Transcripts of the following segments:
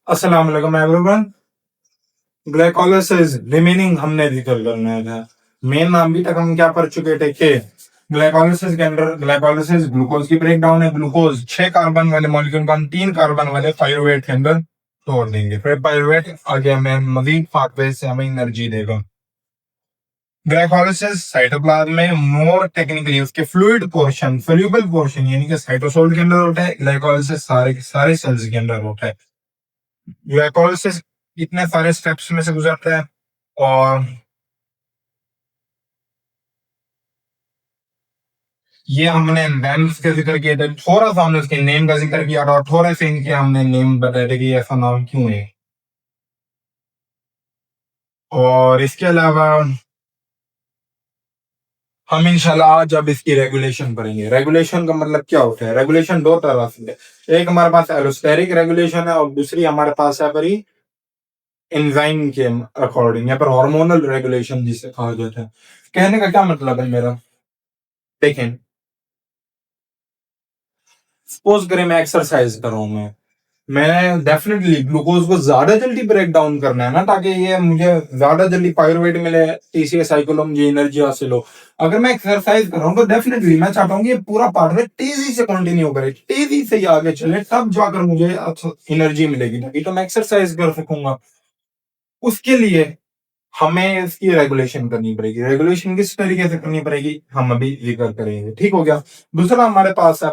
अस्सलाम वालेकुम everyone. Glycolysis remaining हमने जिक्र करना था। मेन अभी तक हम क्या पढ़ चुके थे कि ग्लाइकोलाइसिस के अंदर ग्लाइकोलाइसिस ग्लूकोज की ब्रेकडाउन है। ग्लूकोज 6 कार्बन वाले मॉलिक्यूल को हम 3 कार्बन वाले पायरुवेट के अंदर तोड़ देंगे, फिर पायरुवेट आगे हमें मजीद पाथवे से हमें एनर्जी देगा। ग्लाइकोलाइसिस साइटोप्लाज्म में मोर टेक्निकली उसके फ्लूइड पोर्शन सोल्यूबल पोर्शन यानी कि साइटोसोल के अंदर होता है। ग्लाइकोलाइसिस सारे के सारे सेल्स के अंदर होता है। ग्लाइकोलाइसिस इतने सारे स्टेप्स में से गुजरता है और ये हमने एंजाइम्स का जिक्र किया था, थोड़ा सा हमने उसके नेम का जिक्र किया था और थोड़े से इनके हमने नेम बताए थे कि ऐसा नाम क्यों है। और इसके अलावा हम इंशाल्लाह आज अब इसकी रेगुलेशन पढ़ेंगे। रेगुलेशन का मतलब क्या होता है? रेगुलेशन दो तरह से है। एक हमारे पास एलोस्टेरिक रेगुलेशन है और दूसरी हमारे पास है परी एंजाइम के अकॉर्डिंग या पर हार्मोनल रेगुलेशन जिसे कहा जाता है। कहने का क्या मतलब है मेरा, देखें, सपोज करें मैं एक्सरसाइज कर रहा हूं, मैं डेफिनेटली ग्लूकोज को ज्यादा जल्दी ब्रेक डाउन करना है ना, ताकि ये मुझे ज्यादा जल्दी पायरुवेट मिले, टीसीएस साइकिल मुझे एनर्जी हासिल हो। अगर मैं एक्सरसाइज कर रहा हूँ तो डेफिनेटली मैं चाहता हूँ कि ये पूरा पार्ट तेजी से कंटिन्यू करे, तेजी से ये आगे चले, तब जाकर मुझे एनर्जी मिलेगी, ताकि तो मैं एक्सरसाइज कर सकूंगा। उसके लिए हमें इसकी रेगुलेशन करनी पड़ेगी। रेगुलेशन किस तरीके से करनी पड़ेगी हम अभी जिक्र करेंगे, ठीक हो गया। दूसरा हमारे पास है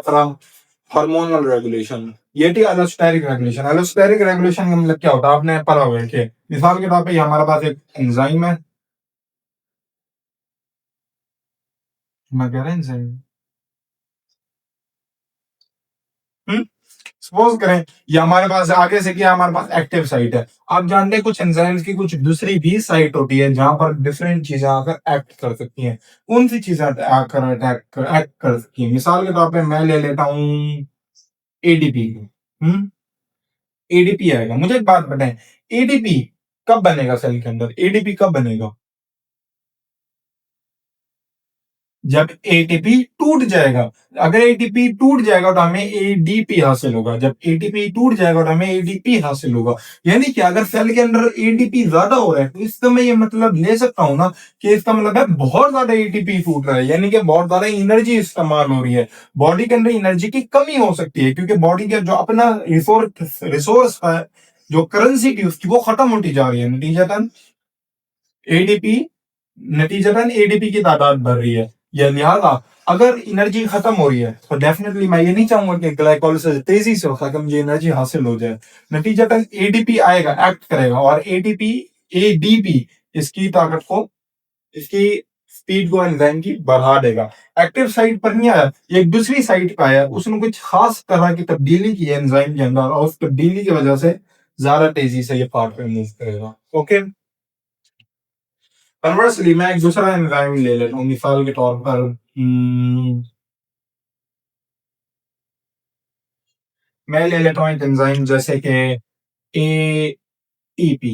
हार्मोनल रेगुलेशन, ये थी एलोस्टेरिक रेगुलेशन। एलोस्टेरिक रेगुलेशन का मतलब क्या होता है आपने पढ़ा हुआ है कि मिसाल के तौर पे हमारे पास एक एंजाइम है, मैं कह रहा एंजाइम, सपोज करें ये हमारे पास आगे से क्या, हमारे पास एक्टिव साइट है। आप जानते हैं कुछ एंजाइम्स की कुछ दूसरी भी साइट होती है जहां पर डिफरेंट चीजें आकर एक्ट कर सकती हैं। कौन सी चीजें आकर एक्ट कर सकती हैं? मिसाल के तौर पे मैं ले लेता हूँ एडीपी। हम्म एडीपी आएगा। मुझे एक बात बताएं, एडीपी कब बनेगा सेल के अंदर? एडीपी कब बनेगा? जब एटीपी टूट जाएगा। अगर एटीपी टूट जाएगा तो हमें एडीपी हासिल होगा। जब एटीपी टूट जाएगा तो हमें एडीपी हासिल होगा। यानी कि अगर सेल के अंदर एटीपी ज्यादा हो रहा है तो इसका मैं ये मतलब ले सकता हूं ना कि इसका मतलब है बहुत ज्यादा एटीपी टूट रहा है, यानी कि बहुत ज्यादा एनर्जी इस्तेमाल हो रही है। बॉडी के अंदर एनर्जी की कमी हो सकती है क्योंकि बॉडी का जो अपना रिसोर्स रिसोर्स है, जो करेंसी थी उसकी, वो खत्म होती जा रही है। एडीपी नतीजतन एडीपी की तादाद बढ़ रही है। या लिहाजा अगर एनर्जी खत्म हो रही है तो डेफिनेटली मैं ये नहीं चाहूंगा कि ग्लाइकोलाइसिस तेजी से हो ताकि मुझे एनर्जी हासिल हो जाए। नतीजतन एडीपी आएगा, एक्ट करेगा और एटीपी एडीपी इसकी ताकत को, इसकी स्पीड को एंजाइम की बढ़ा देगा। एक्टिव साइट पर नहीं आया, ये एक दूसरी साइट पे आया, उसने कुछ खास तरह की तब्दीली की है एंजाइम के अंदर और उस तब्दीली की वजह से ज्यादा तेजी से ये पार्ट पे मूव करेगा। ओके, कन्वर्सली मैं एक दूसरा एंजाइम ले लेता हूँ। मिसाल के तौर पर मैं ले लेता हूँ एक एंजाइम जैसे कि एटीपी।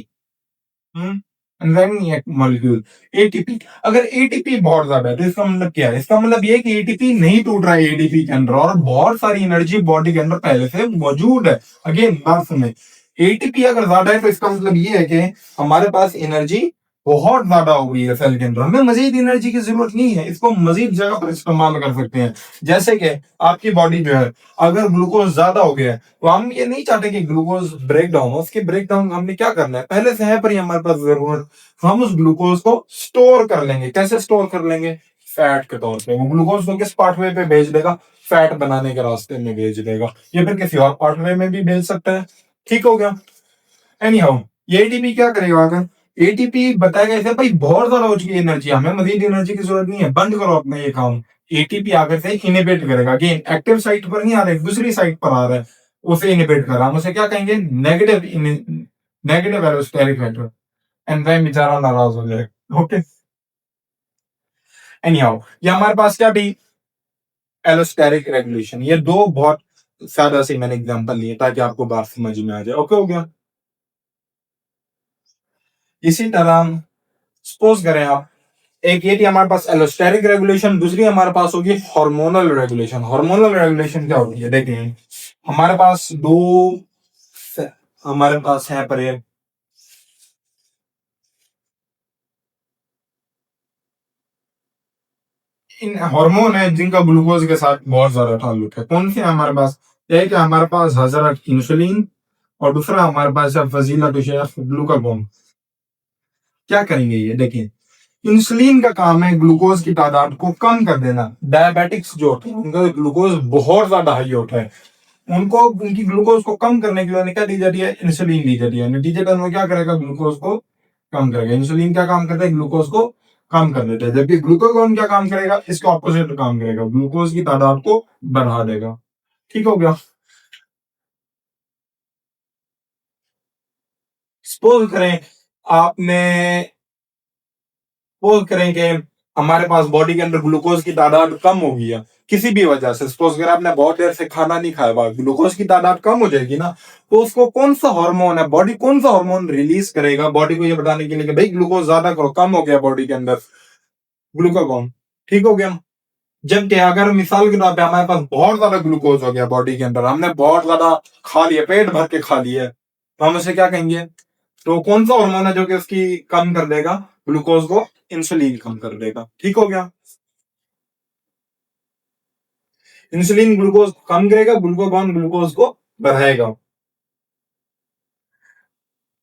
एंजाइम नहीं है, मॉलिक्यूल एटीपी। अगर एटीपी बहुत ज्यादा है तो इसका मतलब क्या है? इसका मतलब ये है कि एटीपी नहीं टूट रहा है एडीपी के अंदर और बहुत सारी एनर्जी बॉडी के अंदर पहले से मौजूद है। अगेन बात सुने, एटीपी अगर ज्यादा है तो इसका मतलब ये है कि हमारे पास एनर्जी बहुत ज्यादा हो गई है सेल के अंदर, हमें मजीद एनर्जी की जरूरत नहीं है, इसको मजीद जगह पर इस्तेमाल कर सकते हैं। जैसे कि आपकी बॉडी जो है, अगर ग्लूकोज ज्यादा हो गया है तो हम ये नहीं चाहते कि ग्लूकोज ब्रेक डाउन हो। उसके ब्रेक डाउन हमने क्या करना है, पहले से है पर ही हमारे पास जरूरत, हम उस ग्लूकोज को स्टोर कर लेंगे। कैसे स्टोर कर लेंगे? फैट के तौर पे। वो ग्लूकोज को किस पाथवे पे भेज देगा? फैट बनाने के रास्ते में भेज देगा, या फिर किसी और पाथवे में भी भेज सकता है। ठीक हो गया। एनी हाउ, ये एटीपी क्या करेगा? अगर एटीपी बताएगा इसे भाई बहुत ज्यादा हो चुकी है एनर्जी, हमें मजीद एनर्जी की जरूरत नहीं है, बंद करो अपना ये काम, एटीपी आकर से इनिबिट करेगा। अगेन एक्टिव साइट पर नहीं आ रहा है, दूसरी साइट पर आ रहा है, उसे इनिबिट कर रहा है। हम उसे क्या कहेंगे? Negative, negative allosteric factor. Enzyme बेचारा नाराज हो जाएगा। ओके, एनी हाउ, ये हमारे पास क्या थी? Allosteric regulation. ये दो बहुत सादा सी मैंने एग्जांपल लिए ताकि आपको बात समझ में आ जाए। ओके हो गया। इसी तरह सपोज करें आप, एक ये थी हमारे पास एलोस्टेरिक रेगुलेशन, दूसरी हमारे पास होगी हार्मोनल रेगुलेशन। हार्मोनल रेगुलेशन क्या होती है? देखिए, हमारे पास दो हमारे पास है पर ये इन हार्मोन है जिनका ग्लूकोज के साथ बहुत ज्यादा ताल्लुक है। कौन से हैं हमारे पास? एक है हमारे पास हजरत इंसुलिन, और दूसरा हमारे पास है फजीला ग्लूकागोन। क्या करेंगे ये देखिए, इंसुलिन का काम है ग्लूकोज की तादाद को कम कर देना। डायबिटिक्स जो होते हैं उनका ग्लूकोज बहुत ज्यादा हाई होता है, उनको उनकी ग्लूकोज को कम करने के लिए उन्हें क्या दी जाती है? इंसुलिन दी जाती है। नतीजे में क्या करेगा? ग्लूकोज को कम करेगा। इंसुलिन क्या काम करता है? ग्लूकोज को कम कर देता है। जबकि ग्लूकागोन क्या काम करेगा? इसके ऑपोजिट काम करेगा, ग्लूकोज की तादाद को बढ़ा देगा। ठीक हो गया। सपोज करें आपने सपोज करें कि हमारे पास बॉडी के अंदर ग्लूकोज की तादाद कम हो गई है किसी भी वजह से। सपोज करें आपने बहुत देर से खाना नहीं खाया हुआ, ग्लूकोज की तादाद कम हो जाएगी ना, तो उसको कौन सा हार्मोन है, बॉडी कौन सा हार्मोन रिलीज करेगा बॉडी को ये बताने के लिए कि भाई ग्लूकोज ज्यादा करो, कम हो गया बॉडी के अंदर? ग्लूकागॉन। ठीक हो गया। जबकि अगर मिसाल के तौर पे हमारे पास बहुत ज्यादा ग्लूकोज हो गया बॉडी के अंदर, हमने बहुत ज्यादा खा लिया, पेट भर के खा लिया, तो हम उसे क्या कहेंगे? तो कौन सा हार्मोन है जो कि उसकी कम कर देगा ग्लूकोज को? इंसुलिन कम कर देगा। ठीक हो गया। इंसुलिन ग्लूकोज कम करेगा, ग्लूकागॉन ग्लूकोज को बढ़ाएगा।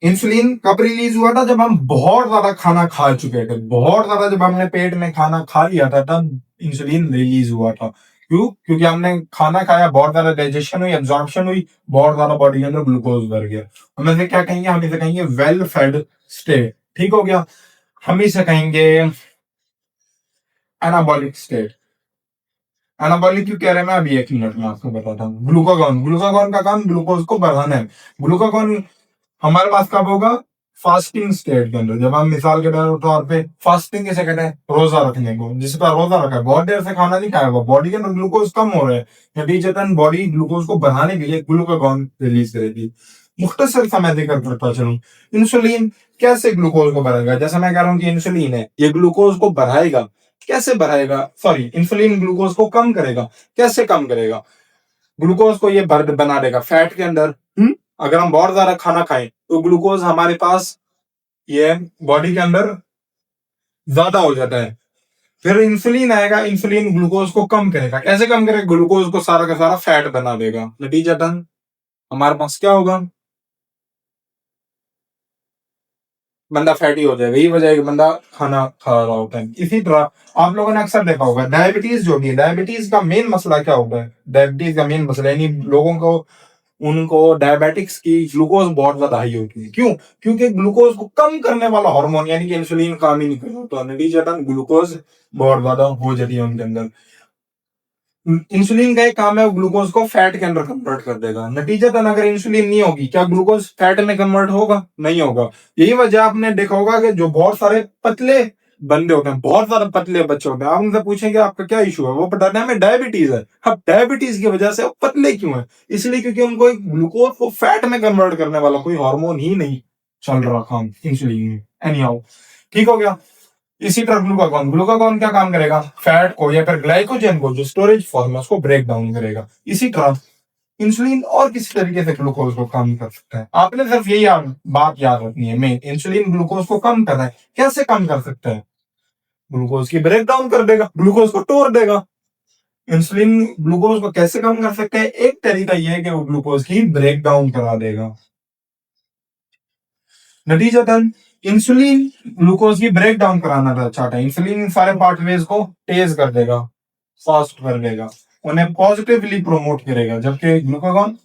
इंसुलिन कब रिलीज हुआ था? जब हम बहुत ज्यादा खाना खा चुके थे, बहुत ज्यादा जब हमने पेट में खाना खा लिया था तब इंसुलिन रिलीज हुआ था। क्यों? क्योंकि हमने खाना खाया, बहुत ज्यादा डाइजेशन हुई, एब्जॉर्प्शन हुई, बहुत ज्यादा बॉडी के अंदर ग्लूकोज भर गया। हम इसे क्या कहेंगे? हम इसे कहेंगे वेल फेड स्टेट। ठीक हो गया। हम इसे कहेंगे एनाबॉलिक स्टेट। एनाबॉलिक क्यों कह रहे हैं? मैं अभी एक मिनट में आपको बताता हूँ। ग्लूकागॉन, ग्लूकागॉन का काम ग्लूकोज को बढ़ाना है। ग्लूकागॉन हमारे पास कब होगा? फास्टिंग स्टेट के अंदर। जब हम मिसाल के तौर पे फास्टिंग किसे कहते हैं? रोजा रखने को। जिसका रोजा रखा है, बहुत देर से खाना नहीं खाया हुआ, बॉडी के अंदर ग्लूकोज कम हो रहा है, नतीजतन बॉडी ग्लूकोज को बढ़ाने के लिए ग्लूकागॉन रिलीज करेगी। मुख्तसर सा मैं जिक्र करता चलूं, इंसुलिन कैसे ग्लूकोज को बढ़ाएगा? जैसे मैं कह रहा हूं कि इंसुलिन है, ये ग्लूकोज को बढ़ाएगा। कैसे बढ़ाएगा? सॉरी, इंसुलिन ग्लूकोज को कम करेगा। कैसे कम करेगा? ग्लूकोज को ये बना देगा फैट के अंदर। अगर हम बहुत ज्यादा खाना खाएं तो ग्लूकोज हमारे पास ये बॉडी के अंदर ज्यादा हो जाता है। फिर इंसुलिन आएगा, इंसुलिन ग्लूकोज को कम करेगा। कैसे कम करेगा? ग्लूकोज को सारा का सारा फैट बना देगा। नतीजतन हमारे पास क्या होगा? बंदा फैटी हो जाएगा। यही वजह है कि बंदा खाना खा रहा होता है। इसी तरह आप लोगों ने अक्सर देखा होगा डायबिटीज जो भी है, डायबिटीज का मेन मसला क्या होता है? डायबिटीज का मेन मसला यानी लोगों को, उनको डायबिटिक्स की ग्लूकोज बहुत ज्यादा हाई होती है। क्यों? क्योंकि ग्लूकोज को कम करने वाला हार्मोन यानी कि इंसुलिन काम ही नहीं कर रहा, तो नतीजतन ग्लूकोज बहुत ज्यादा हो जाती है उनके अंदर। इंसुलिन का एक काम है वो ग्लूकोज को फैट के अंदर कन्वर्ट कर देगा। नतीजतन अगर इंसुलिन नहीं होगी, क्या ग्लूकोज फैट में कन्वर्ट होगा? नहीं होगा। यही वजह आपने देखा होगा कि जो बहुत सारे पतले बंदे होते हैं, बहुत सारे पतले बच्चे होते हैं, आप उनसे पूछेंगे आपका क्या इशू है, वो बताते हैं हमें डायबिटीज है। अब डायबिटीज की वजह से वो पतले क्यों है? इसलिए क्योंकि उनको ग्लूकोज को फैट में कन्वर्ट करने वाला कोई हार्मोन ही नहीं चल रहा काम इंसुलिन में। एनी हाउ, ठीक हो गया। इसी तरह ग्लूकागॉन, ग्लूकागॉन क्या काम करेगा? फैट को या फिर ग्लाइकोजन को जो स्टोरेज फॉर्म है उसको ब्रेक डाउन करेगा। इसी तरह इंसुलिन और किसी तरीके से ग्लूकोज को कम कर सकता है। आपने सिर्फ यही बात याद रखनी है, मेन इंसुलिन ग्लूकोज को कम कर रहा है। कैसे कम कर सकता है? ग्लूकोज की ब्रेक डाउन कर देगा, ग्लूकोज को तोड़ देगा। इंसुलिन ग्लूकोज को कैसे कम कर सकता है? एक तरीका यह है कि वो ग्लूकोज की ब्रेक डाउन करा देगा। नतीजतन इंसुलिन ग्लूकोज की ब्रेक डाउन कराना चाहता है। इंसुलिन सारे पाथवेज को तेज कर देगा, फास्ट कर देगा, उन्हें पॉजिटिवली प्रमोट करेगा, जबकि ग्लूकागॉन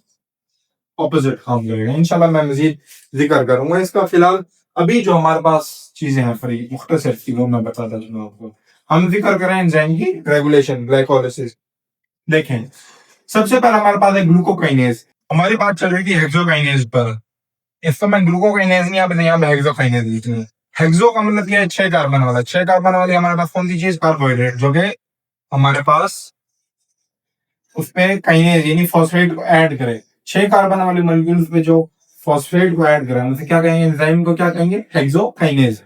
ऑपोजिट काम करेगा। इंशाल्लाह मैं मजीद जिक्र करूंगा इसका। फिलहाल अभी जो हमारे पास चीजें हैं फ्री मुख्तसर की, वो मैं बताता चलूँ आपको। हम जिक्र करें एंजाइम की रेगुलेशन, ग्लाइकोलाइसिस। देखें, सबसे पहले हमारे पास है ग्लूकोकाइनेज। हमारी बात चल रही थी हेक्सोकाइनेज पर। इस समय ग्लूकोकाइनेज नहीं, आप यहाँ पे हेक्सोकाइनेज लिख रहे हैं। हेक्सो का मतलब क्या है? 6 कार्बन वाला। 6 कार्बन वाली हमारे पास कौन सी चीज? कार्बोहाइड्रेट, जो कि हमारे पास उस पे काइनेज यानी फॉस्फेट को ऐड करे। 6 कार्बन वाले मॉलिक्यूल्स पे जो फॉस्फेट को ऐड करें उसे क्या कहेंगे? एंजाइम को क्या कहेंगे? हेक्सोकाइनेज।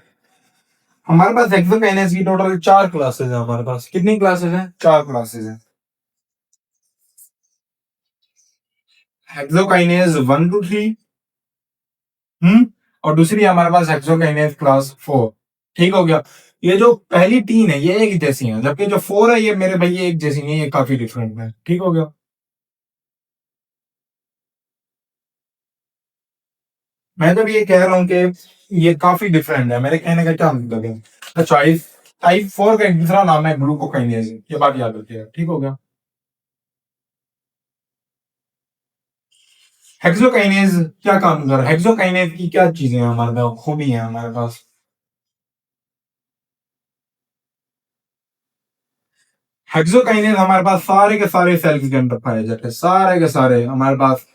हमारे पास हेक्सोकाइनेज की टोटल 4 क्लासेस है। हमारे पास कितनी क्लासेस हैं? 4 क्लासेस हैं। हेक्सोकाइनेज 1 to 3, और दूसरी हमारे पास हेक्सोकाइनेज क्लास 4। ठीक हो गया। ये जो पहली तीन है ये एक जैसी है, जबकि जो 4 है ये मेरे भाई ये एक जैसी नहीं है, ये काफी डिफरेंट है। ठीक हो गया। मैं जब ये कह रहा हूँ कि ये काफी डिफरेंट है, मेरे कहने का क्या मतलब है। अच्छा, इस टाइप 4 का एक दूसरा नाम है ग्लूकोकाइनेज, ये बात याद रखिएगा। ठीक हो गया। हेक्सोकाइनेज क्या काम कर रहा है, हेक्सोकाइनेज की क्या चीजें हैं हमारे पास, खूबी है हमारे पास। हेक्सोकाइनेज हमारे पास सारे के सारे सेल्स के अंदर पाए जाते हैं, सारे के सारे हमारे पास,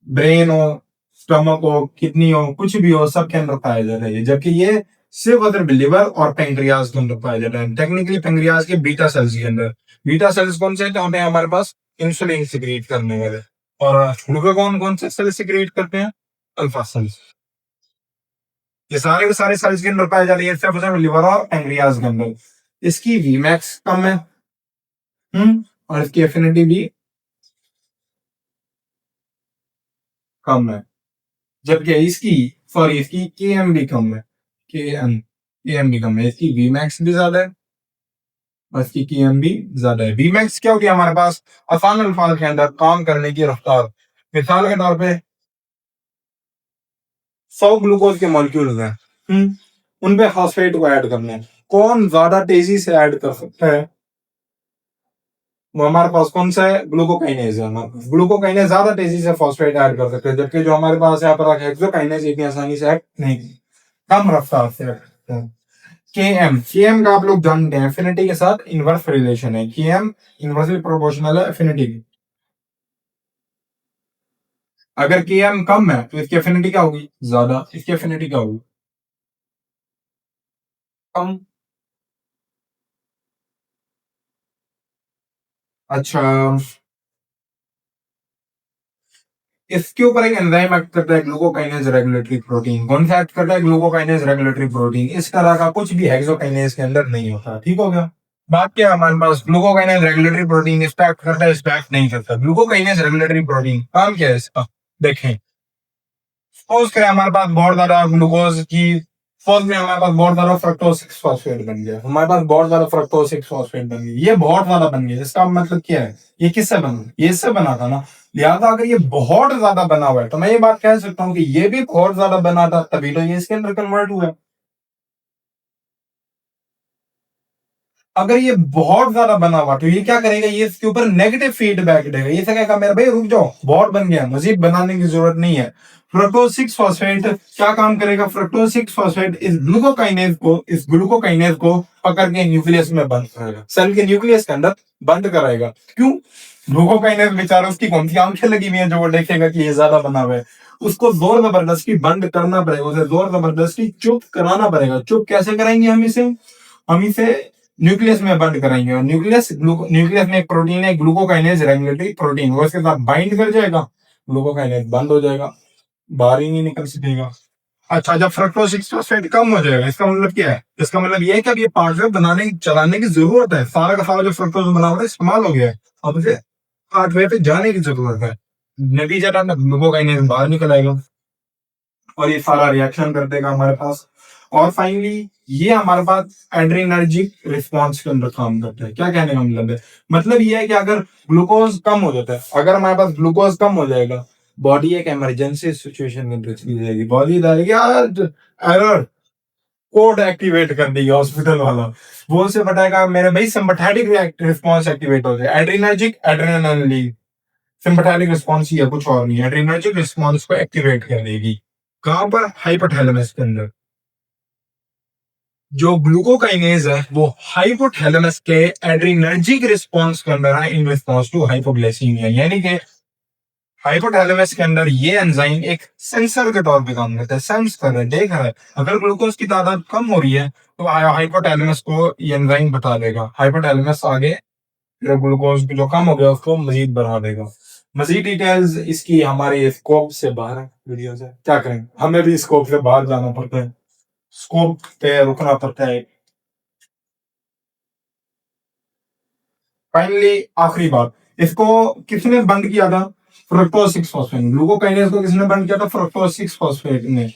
ब्रेन हो, स्टमक हो, किडनी हो, कुछ भी हो, सबके अंदर पाया जाता है। जबकि ये सिर्फ अदर लिवर और पेंक्रियाज के अंदर पाया जाता है, टेक्निकली पेंक्रियाज के बीटा सेल्स के अंदर। बीटा सेल्स कौन से होते हैं हमारे पास, इंसुलिन सिक्रिएट करने वाले। और ग्लूकागॉन कौन से सेल सिक्रिएट करते हैं, अल्फा सेल्स। ये सारे के सारे सेल्स के अंदर पाए जाते हैं, सिर्फ लिवर और पेंक्रियाज के अंदर। इसकी वीमैक्स कम है। और इसकी एफिनिटी भी कम है। जबकि इसकी, सॉरी, इसकी के एम भी कम है। के एम भी कम है, इसकी वी मैक्स भी ज्यादा है और इसकी के एम भी ज्यादा है। वी मैक्स क्या होती है हमारे पास, आसान अल्फाज के अंदर काम करने की रफ्तार। मिसाल के तौर पे 100 ग्लूकोज के मॉलिक्यूल हैं, उन पे फॉस्फेट को ऐड करना है। कौन ज्यादा तेजी से ऐड कर सकता है, वो हमारे पास कौन सा है, ग्लूकोकाइनेज है। हमारे ग्लूकोकाइनेज ज्यादा तेजी से फॉस्फेट ऐड कर सकते हैं, जबकि जो हमारे पास यहाँ पर हेक्सोकाइनेज इतनी आसानी से ऐड नहीं, कम रफ्तार से ऐड करते हैं। के एम का आप लोग जानते हैं एफिनिटी के साथ इनवर्स रिलेशन है। के एम इनवर्सली प्रोपोर्शनल है एफिनिटी की। अगर के एम कम है तो इसकी एफिनिटी क्या होगी, ज्यादा। इसकी एफिनिटी क्या होगी, कम। अच्छा, इसके ऊपर एक एंजाइम एक्ट करता है, ग्लूकोकाइनेज रेगुलेटरी प्रोटीन। कौन सा एक्ट करता है, ग्लूकोकाइनेज रेगुलेटरी प्रोटीन। इस तरह का कुछ भी हेक्सोकाइनेज के अंदर नहीं होता। ठीक हो गया। बात क्या है हमारे पास, ग्लूकोकाइनेज रेगुलेटरी प्रोटीन इस पे एक्ट करता है, इस पे एक्ट नहीं करता। ग्लूकोकाइनेज रेगुलेटरी प्रोटीन काम क्या है इसका, देखें। सपोज करें हमारे पास बहुत ज्यादा ग्लूकोज की, सपोज में हमारे पास बहुत ज्यादा फ्रक्टोज 6 फॉस्फेट बन गया, हमारे पास बहुत ज्यादा फ्रक्टोज 6 फॉस्फेट बन गया, ये बहुत ज्यादा बन गया। इसका मतलब क्या है, ये किससे बना, ये इससे बना था ना। लिहाजा अगर ये बहुत ज्यादा बना हुआ है तो मैं ये बात कह सकता हूँ कि ये भी बहुत ज्यादा बना था, तभी तो ये इसके अंदर कन्वर्ट हुआ है। अगर ये बहुत ज्यादा बना हुआ तो ये क्या करेगा, ये इसके ऊपर नेगेटिव फीडबैक देगा। ये कहेगा मेरा भाई रुक जाओ, बहुत बन गया, मजीद बनाने की जरूरत नहीं है। फ्रक्टोज 6 फॉस्फेट क्या काम करेगा, फ्रक्टोज 6 फॉस्फेट इस ग्लूकोकाइनेज को पकड़ के न्यूक्लियस में बंद करेगा, सेल के न्यूक्लियस के अंदर बंद कराएगा। क्यों, ग्लूकोकाइनेज बेचारा, उसकी कौन सी आंखें लगी हुई है जो वो देखेगा कि ये ज्यादा बना हुआ है। उसको जोर जबरदस्ती बंद करना पड़ेगा, उसे जोर जबरदस्ती चुप कराना पड़ेगा। चुप कैसे कराएंगे हम इसे न्यूक्लियस में बंद कराएंगे। और न्यूक्लियस में एक प्रोटीन है ग्लूकोकाइनेज रेगुलेटरी प्रोटीन, वो इसके साथ बाइंड कर जाएगा, ग्लूकोकाइनेज बंद हो जाएगा, बाहर ही नहीं निकल सकेगा। अच्छा, जब फ्रक्टोज 6 फॉस्फेट कम हो जाएगा, इसका मतलब क्या है, इसका मतलब ये है कि अब ये पार्टवे बनाने चलाने की जरूरत है। सारा का सारा जो फ्रक्टोज बना हुआ है इस्तेमाल हो गया है, अब इसे पार्टवे पे जाने की जरूरत है। नतीजा ग्लूकोकाइनेज बाहर निकल आएगा और ये सारा रिएक्शन कर देगा हमारे पास। और फाइनली ये हमारे पास एड्रेनर्जिक रिस्पॉन्स के अंदर काम करता है। क्या कहने का मतलब ये है कि अगर ग्लूकोज कम हो जाता है, अगर हमारे पास ग्लूकोज कम हो जाएगा, बॉडी एक इमरजेंसी सिचुएशन में चली जाएगी। बॉडी डालेगी एरर, कोड एक्टिवेट कर देगी हॉस्पिटल वाला। वो से बताएगा मेरे भाई सिंपैथेटिक रिस्पॉन्स एक्टिवेट हो जाए, एड्रेनर्जिक एड्रेनलिन। सिंपैथेटिक रिस्पॉन्स ही है, कुछ और नहीं। एड्रेनर्जिक रिस्पॉन्स को एक्टिवेट कर देगी, कहां पर, हाइपोथैलेमस के अंदर। जो ग्लूकोकाइनेज है वो हाइपोथैलेमस के एड्रीनर्जिक रिस्पॉन्स के अंदर है, इन रिस्पॉन्स टू हाइपोग्लाइसीमिया। यानी कि हाइपोथैलेमस के अंदर ये एंजाइम एक सेंसर के तौर पे काम करता है, सेंस कर रहा है, देख रहा है। अगर ग्लूकोज की तादाद कम हो रही है तो हाइपोथैलेमस को ये एंजाइम बता देगा, हाइपोथैलेमस आगे ग्लूकोज जो कम हो गया उसको मजीद बढ़ा देगा। मजीद डिटेल्स इसकी हमारे स्कोप से बाहर है वीडियो से, क्या करें, हमें भी स्कोप से बाहर जाना पड़ता है, स्कोप पे रुकना पड़ता है। फाइनली आखिरी बात, इसको किसने बंद किया था, फ्रक्टोज 6 फॉस्फेट, ग्लूकोकाइनेज को किसने बंद किया था? फ्रक्टोज 6 फॉस्फेट ने।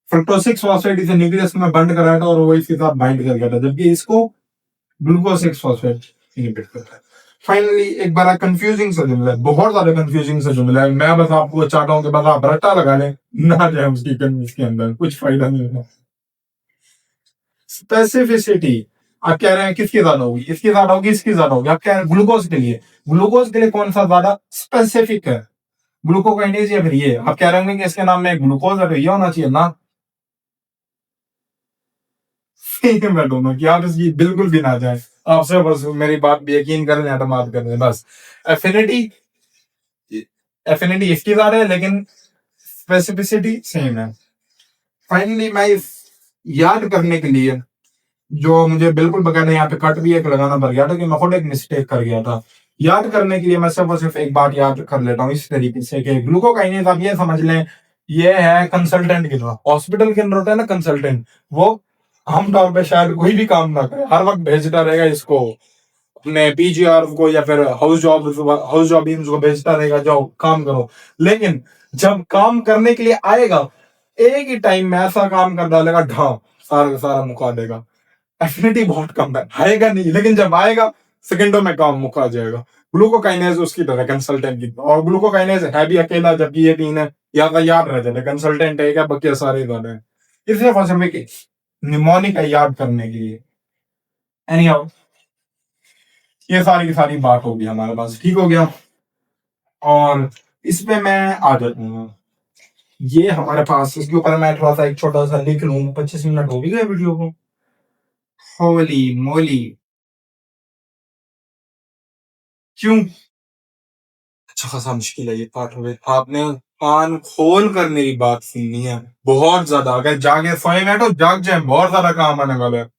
फ्रक्टोज 6 फॉस्फेट इसे न्यूक्लियस में बंद कराया था और वो इसके साथ बाइंड कर गया था, जबकि इसको ग्लूकोज 6 फॉस्फेट इनहिबिट करता है। फाइनली एक बड़ा कंफ्यूजिंग सा जुमला है, बहुत ज्यादा कंफ्यूजिंग सा जुमला है। मैं बस आपको चाहता हूं कि बस आप रट्टा लगा लें, ना जाए उसकी कन्फ्यूज के अंदर, कुछ फायदा नहीं होगा। स्पेसिफिसिटी, आप कह रहे हैं किसकी ज्यादा होगी? इसकी ज्यादा होगी, इसकी ज्यादा होगी? आप कह रहे हैं ग्लूकोज के लिए, ग्लूकोज के लिए कौन सा ज्यादा स्पेसिफिक है? ग्लूकोकाइनेज या फिर ये? आप कह रहे होंगे कि इसके नाम में ग्लूकोज है तो ये होना चाहिए ना। मैं दोनों की, आप इसकी बिल्कुल भी ना जाए, आपसे बस मेरी बात भी यकीन कर लें, एतमाद कर लें बस। एफिनिटी, एफिनिटी इसकी ज्यादा है लेकिन स्पेसिफिसिटी सेम है। फाइनली मैं इस याद करने के लिए, जो मुझे बिल्कुल बकायदा यहाँ पे कट भी एक लगाना पड़ गया था कि मैं खुद एक मिस्टेक कर गया था, याद करने के लिए मैं सिर्फ और सिर्फ एक बात याद कर लेता हूँ इस तरीके से कि ग्लूकोकाइनेज, आप ये समझ लें, ये है कंसल्टेंट की तरह। हॉस्पिटल के अंदर होता है ना कंसल्टेंट, वो आमतौर पे शायद कोई भी काम ना करे, हर वक्त भेजता रहेगा इसको, अपने पीजीआर को या फिर हाउस जॉबिंग को भेजता रहेगा, जाओ काम करो। लेकिन जब काम करने के लिए आएगा, एक ही टाइम में ऐसा काम कर डालेगा, ढा सारा का सारा मुका देगा। एफिनिटी बहुत कम है, आएगा नहीं, लेकिन जब आएगा सेकंडों में काम मुका जाएगा। ग्लूकोकाइनेज उसकी तरह कंसल्टेंट की, और ग्लूकोकाइनेज है भी अकेला, जबकि ये तीन है, याद रह जाए कंसल्टेंट है क्या, बाकी सारे इधर है। इसलिए फर्स्ट हमें निमोनिक है याद करने के लिए। एनी हाउ, ये सारी की सारी बात होगी हमारे पास, ठीक हो गया। और इस पे मैं आ जाता हूँ, ये हमारे पास, इसके ऊपर मैं थोड़ा सा एक छोटा सा लिख लूँ, 25 मिनट हो भी गए वीडियो को। होली मोली, क्यों? अच्छा खासा मुश्किल है ये पार्ट में, आपने कान खोल कर मेरी बात सुननी है, बहुत ज्यादा। अगर जागे सोए में तो जाग जाए, बहुत ज्यादा काम आने वाला है।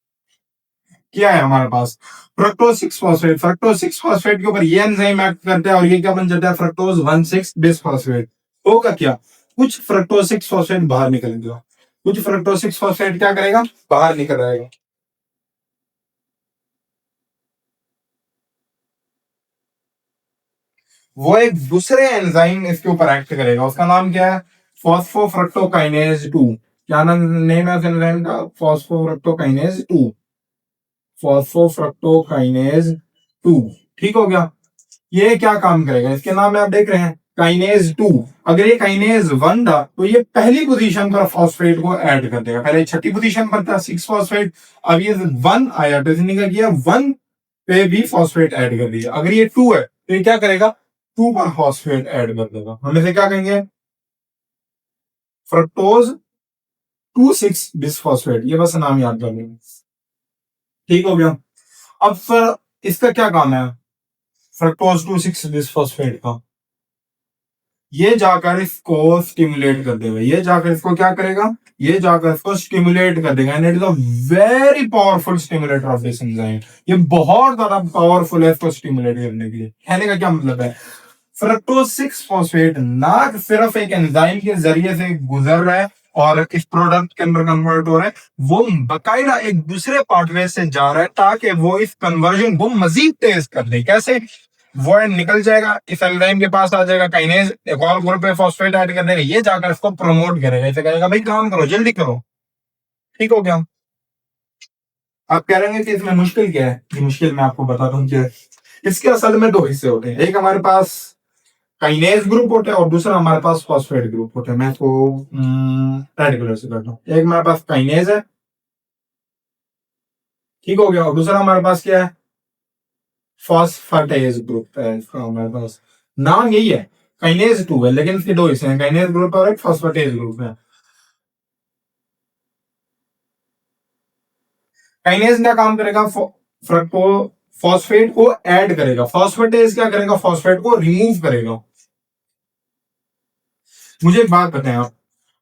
क्या है हमारे पास? फ्रक्टोज 6 फॉस्फेट, फ्रक्टोज 6 फॉस्फेट के ऊपर ये एंजाइम एक्ट करता है और ये क्या बन जाता है? Fructose 1 6 bisphosphate. होगा क्या? कुछ फ्रक्टोज 6 फॉस्फेट बाहर निकलेगा, कुछ फ्रक्टोज 6 फॉस्फेट क्या करेगा? बाहर निकल आएगा। वो एक दूसरे एंजाइम इसके ऊपर एक्ट करेगा, उसका नाम क्या है? फॉस्फोफ्रक्टोकाइनेज 2। क्या नाम, नेम है उस एंजाइम का? फॉस्फोफ्रक्टोकाइनेज 2, फॉस्फोफ्रक्टोकाइनेज 2। ठीक हो गया। ये क्या काम करेगा? इसके नाम में आप देख रहे हैं काइनेज 2। अगर ये काइनेज 1 था तो ये पहली पोजीशन पर फॉस्फेट को ऐड कर देगा, पहले छठी पोजीशन पर था 6 फॉस्फेट, अब ये 1 आया तो इसने क्या किया? 1 पे भी फॉस्फेट ऐड कर दिया। अगर ये 2 है तो ये क्या करेगा? 2 पर फॉस्फेट ऐड कर देगा। हम इसे क्या कहेंगे? Fructose 2 6 bisphosphate. ये बस नाम याद कर लेंगे, ठीक हो गया। अब फिर इसका क्या काम है फ्रक्टोज 2 6 बिसफॉस्फेट का? ये जाकर इसको स्टिमुलेट कर देगा, ये जाकर इसको क्या करेगा? ये जाकर इसको स्टिमुलेट कर देगा, and it is a very powerful stimulator of this enzyme. ये बहुत ज्यादा पावरफुल है इसको स्टिमुलेट करने के लिए। कहने का क्या मतलब है? फ्रक्टोज 6 फॉस्फेट ना सिर्फ एक एंजाइम के जरिए से गुजर रहा है और इस प्रोडक्ट के अंदर कन्वर्ट हो रहा है, वो बकायदा एक दूसरे पाथवे से जा रहा है ताकि वो इस कन्वर्जन को मजीद तेज कर दे। कैसे? वो निकल जाएगा, इस एंजाइम के पास आ जाएगा, काइनेज एक और ग्रुप पे फॉस्फेट ऐड कर देगा, ये जाकर इसको प्रमोट करेगा, इसे कहेगा भाई काम करो, जल्दी करो। ठीक हो गया। आप कह रहे हैं कि इसमें मुश्किल क्या है? ये मुश्किल मैं आपको बताता हूँ क्या है। इसके असल में दो हिस्से होते हैं, एक हमारे पास काइनेज ग्रुप होता है और दूसरा हमारे पास फॉस्फेट ग्रुप होता है। मैं इसको रेडिकुलर से करता हूँ। एक हमारे पास काइनेज है, ठीक हो गया, और दूसरा हमारे पास क्या है? फॉस्फेटेज ग्रुप है इसका हमारे पास। नाम यही है, काइनेज 2 है, लेकिन इसके दो हिस्से हैं, काइनेज ग्रुप और एक फॉस्फेटेज ग्रुप है। काइनेज क्या काम करेगा? फ्रक्टो फॉस्फेट को ऐड करेगा, फॉस्फेटेज क्या करेगा? फॉस्फेट को रिमूव करेगा। मुझे एक बात बताएं आप,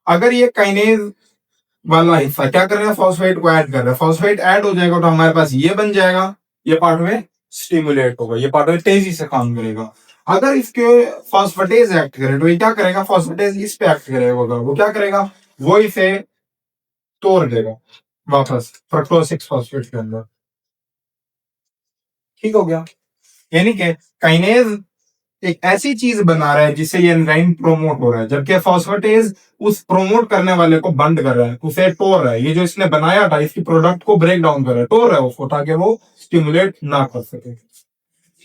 अगर ये काइनेज वाला हिस्सा क्या कर रहा है? फॉस्फेट को ऐड कर रहा है, फॉस्फेट ऐड हो जाएगा तो हमारे पास ये बन जाएगा, ये पार्ट में स्टिमुलेट होगा, ये पार्ट में तेजी से काम करेगा। अगर इसके फॉस्फेटेज एक्ट करे तो ये क्या करेगा? फॉस्फेटेज इस पे एक्ट करेगा, वो क्या करेगा? वो इसे तोड़ देगा वापस फ्रक्टोज 6 फॉस्फेट के अंदर। ठीक हो गया। यानी कि काइनेज एक ऐसी चीज बना रहा है जिससे ये एंजाइम प्रोमोट हो रहा है, जबकि फॉस्फेटेज उस प्रोमोट करने वाले को बंद कर रहा है, उसे तोड़ रहा है। ये जो इसने बनाया था इसकी प्रोडक्ट को ब्रेक डाउन कर रहा है, तोड़ रहा है उसको, ताकि वो स्टिमुलेट ना कर सके।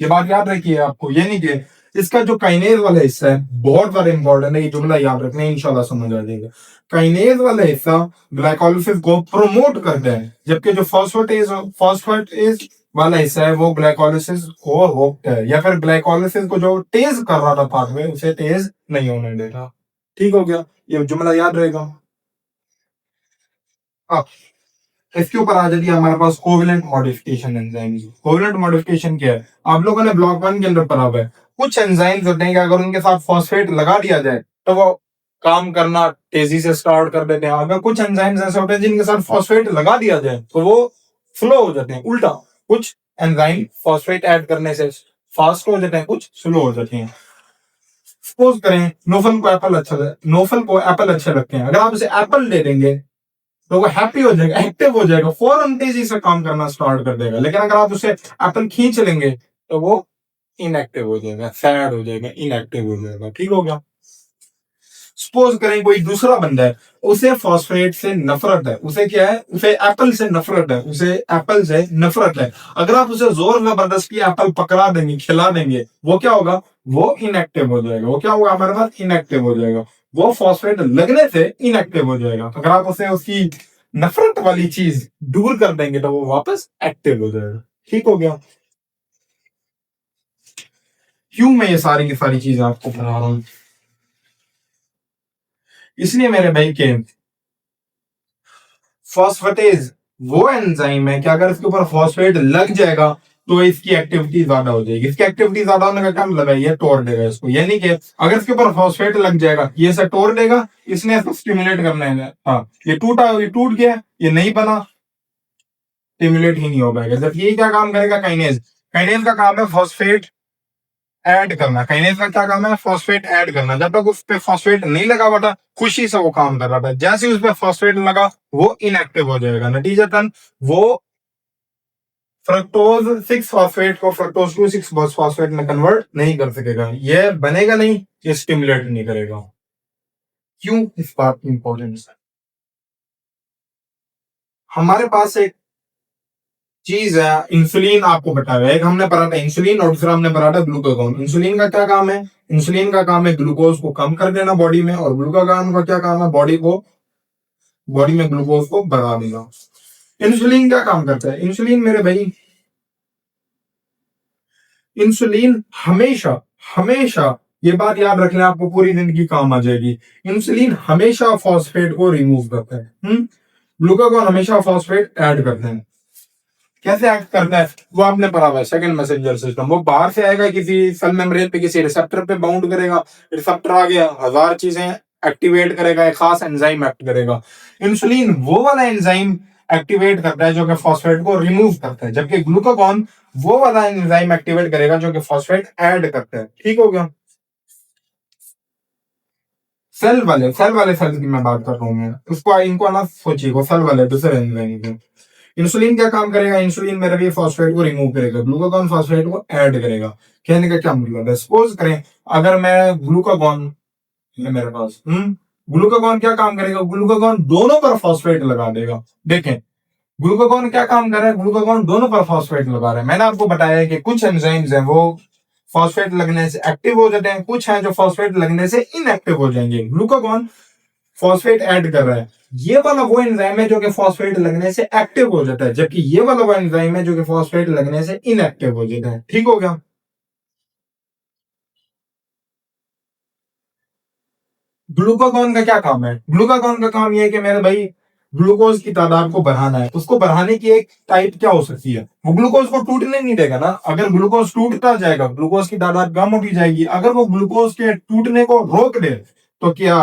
ये बात याद रखिए आपको, ये नहीं कि इसका जो काइनेज वाला हिस्सा है बहुत ज्यादा इंपॉर्टेंट है, ये जुमला याद रखना है, इंशाल्लाह समझ आ जाएगा। काइनेज वाला हिस्सा ग्लाइकोलिसिस को प्रमोट करता है, जबकि जो फॉस्फेटेज वाला हिस्सा है वो ग्लाइकोलिसिस को रोकता है, या फिर ग्लाइकोलिसिस को जो तेज कर रहा था पाथवे उसे तेज नहीं होने देता। ठीक हो गया, ये जुमला याद रहेगा। अब इसके ऊपर आ जाती है हमारे पास covalent modification enzyme. Covalent modification क्या है, आप लोगों ने ब्लॉक 1 के अंदर पढ़ा हुआ है। कुछ एंजाइम्स होते हैं कि अगर उनके साथ फॉस्फेट लगा दिया जाए तो वो काम करना तेजी से स्टार्ट कर देते हैं। अगर कुछ एंजाइम्स ऐसे होते हैं जिनके साथ फॉस्फेट लगा दिया जाए तो वो स्लो हो जाते हैं। उल्टा, कुछ एंजाइम फॉस्फेट ऐड करने से फास्ट हो जाते हैं, कुछ स्लो हो जाते हैं। सपोज करें नोफल को एप्पल अच्छे लगते हैं, अगर आप उसे एप्पल दे देंगे तो वो हैप्पी हो जाएगा, एक्टिव हो जाएगा, फौरन तेजी से काम करना स्टार्ट कर देगा। लेकिन अगर आप उसे एप्पल खींच लेंगे तो वो इनएक्टिव हो जाएगा, सैड हो जाएगा, इनएक्टिव हो जाएगा। ठीक हो गया। सपोज करें कोई दूसरा बंदा है, उसे फॉस्फेट से नफरत है, उसे क्या है, उसे एप्पल से नफरत है, उसे एप्पल से नफरत है। अगर आप उसे जोर जबरदस्ती एप्पल पकड़ा देंगे, खिला देंगे, वो क्या होगा, वो इनएक्टिव हो जाएगा। वो क्या होगा हमारे पास, इनएक्टिव हो जाएगा। वो फॉस्फेट लगने से इनएक्टिव हो जाएगा। अगर आप उसे उसकी नफरत वाली चीज दूर कर देंगे तो वो वापस एक्टिव हो जाएगा। ठीक हो गया। क्यों मैं ये सारी की सारी चीजें आपको पढ़ा रहा हूं, इसलिए मेरे भाई के फॉस्फेटेज वो एंजाइम है कि अगर इसके ऊपर फॉस्फेट लग जाएगा तो इसकी एक्टिविटी ज्यादा हो जाएगी। इसकी एक्टिविटी ज्यादा होने का क्या मतलब है, ये तोड़ देगा इसको। यानी कि अगर इसके ऊपर फॉस्फेट लग जाएगा ये इसे तोड़ देगा, इसने इसको स्टिमुलेट करना है। हाँ, ये टूटा, ये टूट गया, ये नहीं बना, स्टिमुलेट ही नहीं हो पाएगा। जब ये क्या काम करेगा, काइनेज। काइनेज का काम है फॉस्फेट ऐड करना। काइनेज का क्या काम है, फॉस्फेट ऐड करना। जब तक उस पे फॉस्फेट नहीं लगा हुआ था खुशी से वो काम कर रहा था, जैसे ही उस पे फॉस्फेट लगा वो इनएक्टिव हो जाएगा। नतीजतन वो फ्रक्टोज 6 फॉस्फेट को फ्रक्टोज 2 6 फॉस्फेट में कन्वर्ट नहीं कर सकेगा, ये बनेगा नहीं, ये स्टिमुलेट नहीं करेगा। क्यों, इस बात की इंपॉर्टेंस है। हमारे पास एक चीज है इंसुलिन, आपको बताया एक हमने पढ़ा था इंसुलिन, और दूसरा हमने पढ़ा था ग्लूकागॉन। इंसुलिन का क्या काम है, इंसुलिन का काम है ग्लूकोज को कम कर देना बॉडी में, और ग्लूकागॉन का क्या काम है, बॉडी में ग्लूकोज को बढ़ा देना। इंसुलिन क्या काम करता है, इंसुलिन मेरे भाई, इंसुलिन हमेशा हमेशा, ये बात याद रखना, आपको पूरी जिंदगी काम आ जाएगी। इंसुलिन हमेशा फॉस्फेट को रिमूव करता है, ग्लूकागॉन हमेशा फॉस्फेट ऐड करते हैं। कैसे ऐड करता है वो आपने पढ़ा हुआ है, सेकंड मैसेंजर सिस्टम। वो बाहर से आएगा, किसी सेल मेम्ब्रेन पे किसी रिसेप्टर पे बाउंड करेगा, रिसेप्टर आ गया, हजार चीजें एक्टिवेट करेगा, एक खास एंजाइम एक्ट करेगा। इंसुलिन वो वाला एंजाइम एक्टिवेट करता है जो कि फॉस्फेट को रिमूव करता है, जबकि ग्लूकागॉन वो वाला एंजाइम एक्टिवेट करेगा जो कि फॉस्फेट ऐड करता है। ठीक हो गया। सेल की मैं बात कर रहा हूँ, मैं उसको इनको ना सोचिए, वो सेल वाले दूसरे एंजाइम। इंसुलिन क्या काम करेगा, इंसुलिन मेरे भी फॉस्फेट को रिमूव करेगा, ग्लूकागॉन फॉस्फेट को ऐड करेगा। कहने का क्या मतलब है, सपोज करें अगर मैं ग्लूकागॉन है मेरे पास, ग्लूकागॉन क्या काम करेगा, ग्लूकागॉन दोनों पर फॉस्फेट लगा देगा। देखें ग्लूकागॉन क्या काम कर रहा है, ग्लूकागॉन दोनों पर फॉस्फेट लगा रहा है। मैंने आपको बताया है कि कुछ एंजाइम्स हैं वो फॉस्फेट लगने से एक्टिव हो जाते हैं, कुछ हैं जो फॉस्फेट लगने से इनएक्टिव हो जाएंगे। ग्लूकागॉन फॉस्फेट ऐड कर रहा है, ये वाला वो एंजाइम है जो कि फॉस्फेट लगने से एक्टिव हो जाता है, जबकि ये वाला वो एंजाइम है जो कि फॉस्फेट लगने से इनएक्टिव हो जाता है। ठीक हो गया। ग्लूकागॉन का क्या काम है, ग्लूकागॉन का काम यह है कि मेरे भाई ग्लूकोज की तादाद को बढ़ाना है। उसको बढ़ाने की एक टाइप क्या हो सकती है, वो ग्लूकोज को टूटने नहीं देगा ना। अगर ग्लूकोज टूटता जाएगा ग्लूकोज की तादाद कम होती जाएगी। अगर वो ग्लूकोज के टूटने को रोक दे तो क्या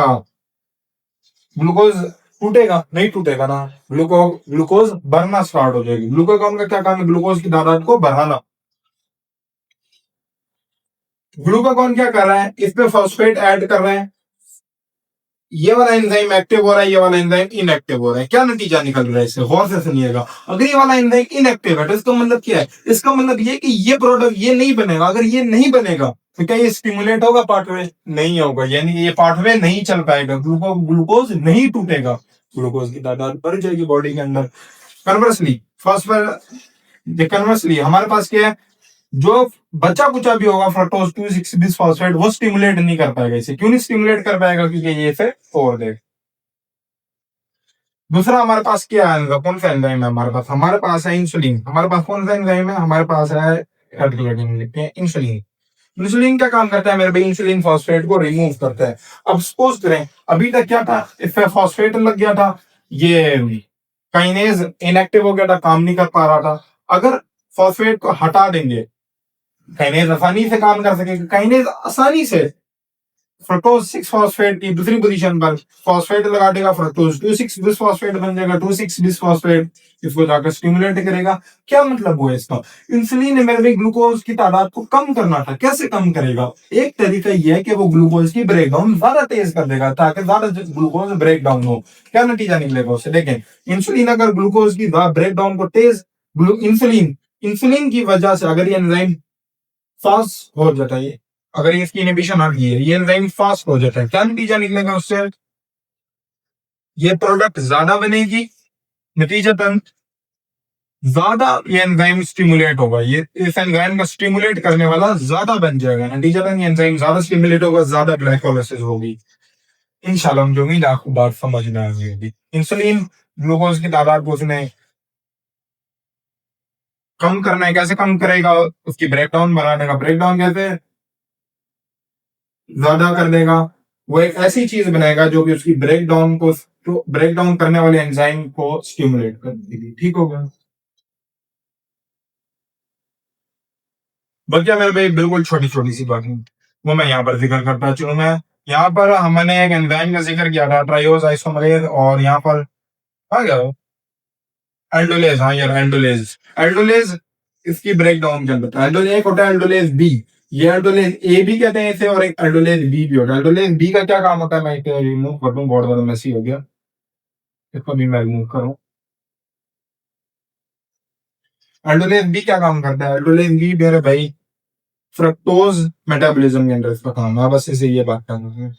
ग्लूकोज टूटेगा, नहीं टूटेगा ना, ग्लूकोज बढ़ना स्टार्ट हो जाएगी। ग्लूकागॉन का क्या काम है, ग्लूकोज की तादाद को बढ़ाना। ग्लूकागॉन क्या कर रहा है, इस पे फॉस्फेट ऐड कर रहे हैं, ये वाला एंजाइम एक्टिव हो रहा है, ये वाला एंजाइम इनएक्टिव हो रहा है, क्या नतीजा निकल रहा है इससे? गौर से सुनिएगा। अगर ये वाला एंजाइम इनएक्टिव है तो इसका मतलब क्या है? इसका मतलब ये कि ये प्रोडक्ट ये नहीं बनेगा। अगर ये नहीं बनेगा तो क्या ये स्टिमुलेट होगा पाथवे? नहीं होगा, यानी कि ये पाथवे नहीं चल पाएगा, ग्लूकोज नहीं टूटेगा, ग्लूकोज की तादाद बढ़ जाएगी बॉडी के अंदर। कन्वर्सली फॉस्फेट कन्वर्सली हमारे पास क्या है? जो बचा कुचा भी होगा फ्रक्टोज 2,6 बिसफॉस्फेट, वो स्टिमुलेट नहीं कर पाएगा इसे। क्यों नहीं स्टिमुलेट कर पाएगा? क्योंकि ये इसे तोड़ देगा। दूसरा हमारे पास क्या है? कौन सा एंजाइम है हमारे पास? हमारे पास है इंसुलिन। हमारे पास कौन सा एंजाइम है? हमारे पास है इंसुलिन। इंसुलिन क्या काम करता है मेरे भाई? इंसुलिन फॉस्फेट को रिमूव करता है। अब सपोज करें अभी तक क्या था, इस पे फॉस्फेट लग गया था, ये काइनेज इनएक्टिव हो गया था, काम नहीं कर पा रहा था। अगर फॉस्फेट को हटा देंगे, काइनेज आसानी से काम कर सकेगा। काइनेज आसानी से फ्रक्टोज 6 फॉस्फेट की दूसरी पोजीशन पर फॉस्फेट लगा देगा, फ्रक्टोज 2,6 बिसफॉस्फेट बन जाएगा। 2,6 बिसफॉस्फेट इसको जाकर स्टिमुलेट करेगा। क्या मतलब हुआ इसका? इंसुलिन ने मेरे ग्लूकोज की तादाद को कम करना था। कैसे कम करेगा? एक तरीका यह है कि वो ग्लूकोज की ब्रेकडाउन ज्यादा तेज कर देगा ताकि ज्यादा ग्लूकोज ब्रेकडाउन हो। क्या नतीजा निकलेगा उससे? देखें, इंसुलिन अगर ग्लूकोज की ब्रेकडाउन को तेज, इंसुलिन इंसुलिन की वजह से अगर ये एंजाइम फास्ट हो जाता है, अगर इसकी इनहिबिशन आ गई है, ये एंजाइम फास्ट हो जाता है, क्या नतीजा निकलेगा उससे? ये प्रोडक्ट ज्यादा बनेगी, नतीजतन ज्यादा ये एंजाइम स्टिमुलेट होगा। ये इस एंजाइम को स्टिमुलेट करने वाला ज्यादा बन जाएगा, नतीजतन ये एंजाइम ज्यादा स्टिमुलेट होगा, ज्यादा ग्लाइकोलाइसिस होगी। इंशाल्लाह मुझे उम्मीद है आपको बात समझ में आ गई होगी। इंसुलिन ग्लूकोज की तादाद को उसने कम करना है। कैसे कम करेगा? उसकी ब्रेकडाउन बनाने का। ब्रेकडाउन कैसे ज्यादा कर देगा? वो एक ऐसी चीज बनाएगा जो कि उसकी ब्रेकडाउन को, तो ब्रेकडाउन करने वाले एंजाइम को स्टिमुलेट कर देगी। ठीक हो गया? बल्कि मेरे भाई बिल्कुल छोटी छोटी सी बात नहीं, वो मैं यहाँ पर जिक्र करता चलूँ। मैं यहाँ पर हमने एक एंजाइम का जिक्र किया था, ट्राइयोज आइसोमरेज, और यहाँ पर आ गया एल्डोलेज। हाँ यार, एल्डोलेज। एल्डोलेज इसकी ब्रेकडाउन के अंदर था। एल्डोलेज एक होता है, एल्डोलेज बी। ये एल्डोलेज ए भी कहते हैं इसे, और एक एल्डोलेज बी भी होता है। एल्डोलेज बी का क्या काम होता है? मैं इसे रिमूव कर दूं, बहुत ज्यादा मैसी हो गया, इसको भी मैं रिमूव करूं। एल्डोलेज बी क्या काम करता है? एल्डोलेज बी मेरे भाई फ्रक्टोज मेटाबॉलिज्म के अंदर इसका काम है। बस इसे ये बात करना है।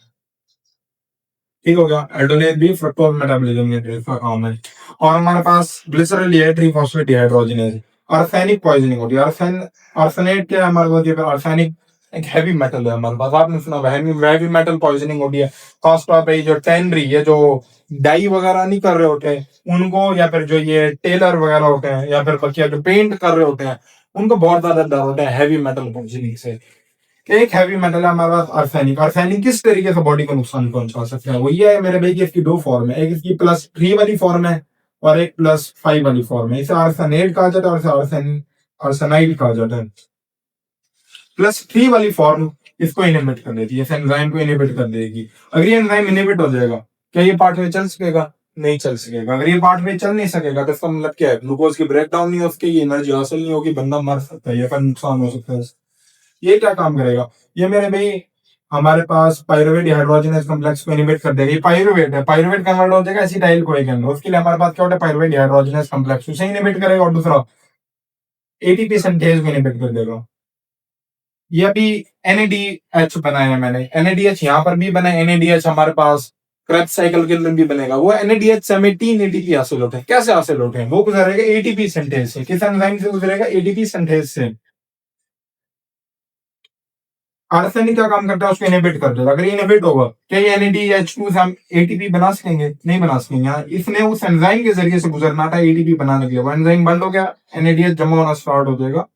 ठीक हो गया? एल्डोलेज बी फ्रक्टोज मेटाबॉलिज्म के अंदर इसका काम है। और हमारे पास ग्लिसरॉल है, ट्रीफॉस्फेट डिहाइड्रोजनेज। आर्सेनिक पॉइजनिंग होती है। आर्सेनेट क्या है हमारे पास? ये आर्सेनिक एक हैवी मेटल है हमारे पास। आपने सुना होगा हैवी मेटल पॉइजनिंग होती है। खासतौर पे जो टेनरी, ये जो डाई वगैरह नहीं कर रहे होते हैं उनको, या फिर जो ये टेलर वगैरह होते हैं, या फिर बच्चे जो पेंट कर रहे होते हैं, उनको बहुत ज्यादा डर होता है हैवी मेटल पॉइजनिंग से। एक हैवी मेटल है हमारे पास आर्सेनिक। आर्सेनिक किस तरीके से बॉडी को नुकसान पहुंचा सकता है? वो ये है मेरे भाई कि इसकी दो फॉर्म है, एक इसकी +3 वाली फॉर्म है और एक +5 वाली फॉर्म है। इसे आर्सेनेट कहा जाता है और इसे आर्सेनाइड कहा जाता है। +3 वाली फॉर्म इसको इनहिबिट कर देती है, इस एंजाइम को इनहिबिट कर देगी। अगर ये एंजाइम इनहिबिट हो जाएगा, क्या ये पाथवे चल सकेगा? नहीं चल सकेगा। अगर ये पाथवे चल नहीं सकेगा तो इसका मतलब क्या है? ग्लूकोज की ब्रेकडाउन नहीं हो सकेगी, एनर्जी हासिल नहीं होगी, बंदा मर सकता है या फिर नुकसान हो सकता है। ये क्या काम करेगा? ये मेरे भाई हमारे पास पायरुवेट हाइड्रोजनस कॉम्प्लेक्स को इनहिबिट कर देगा। ये पायरुवेट है, पायरुवेट कन्वर्ट हो जाएगा एसिटाइल कोए के अंदर। उसके लिए हमारे पास क्या होता है? पायरुवेट हाइड्रोजनस कॉम्प्लेक्स उसे इनहिबिट करेगा। और दूसरा एटीपी सिंथेज को इनहिबिट कर देगा। ये अभी NADH बनाया है मैंने। NADH यहाँ पर भी बना है। NADH हमारे पास क्रेब्स साइकिल के अंदर भी बनेगा। वो NADH से हमें 3 ATP हासिल होते हैं। कैसे हासिल होते हैं? वो गुजरेगा एटीपी सिंथेज से। किस एंजाइम से गुजरेगा? एटीपी सिंथेज से। आर्सेनिक क्या काम करता है? उसको इनहिबिट कर देगा। अगर इनहिबिट होगा, क्या ये NADH2 से हम एटीपी बना सकेंगे? नहीं बना सकेंगे। इसने उस एंजाइम के जरिए से गुजरना था एटीपी बनाने के लिए। वो एंजाइम बंद हो गया, NADH जमा होना स्टार्ट हो जाएगा।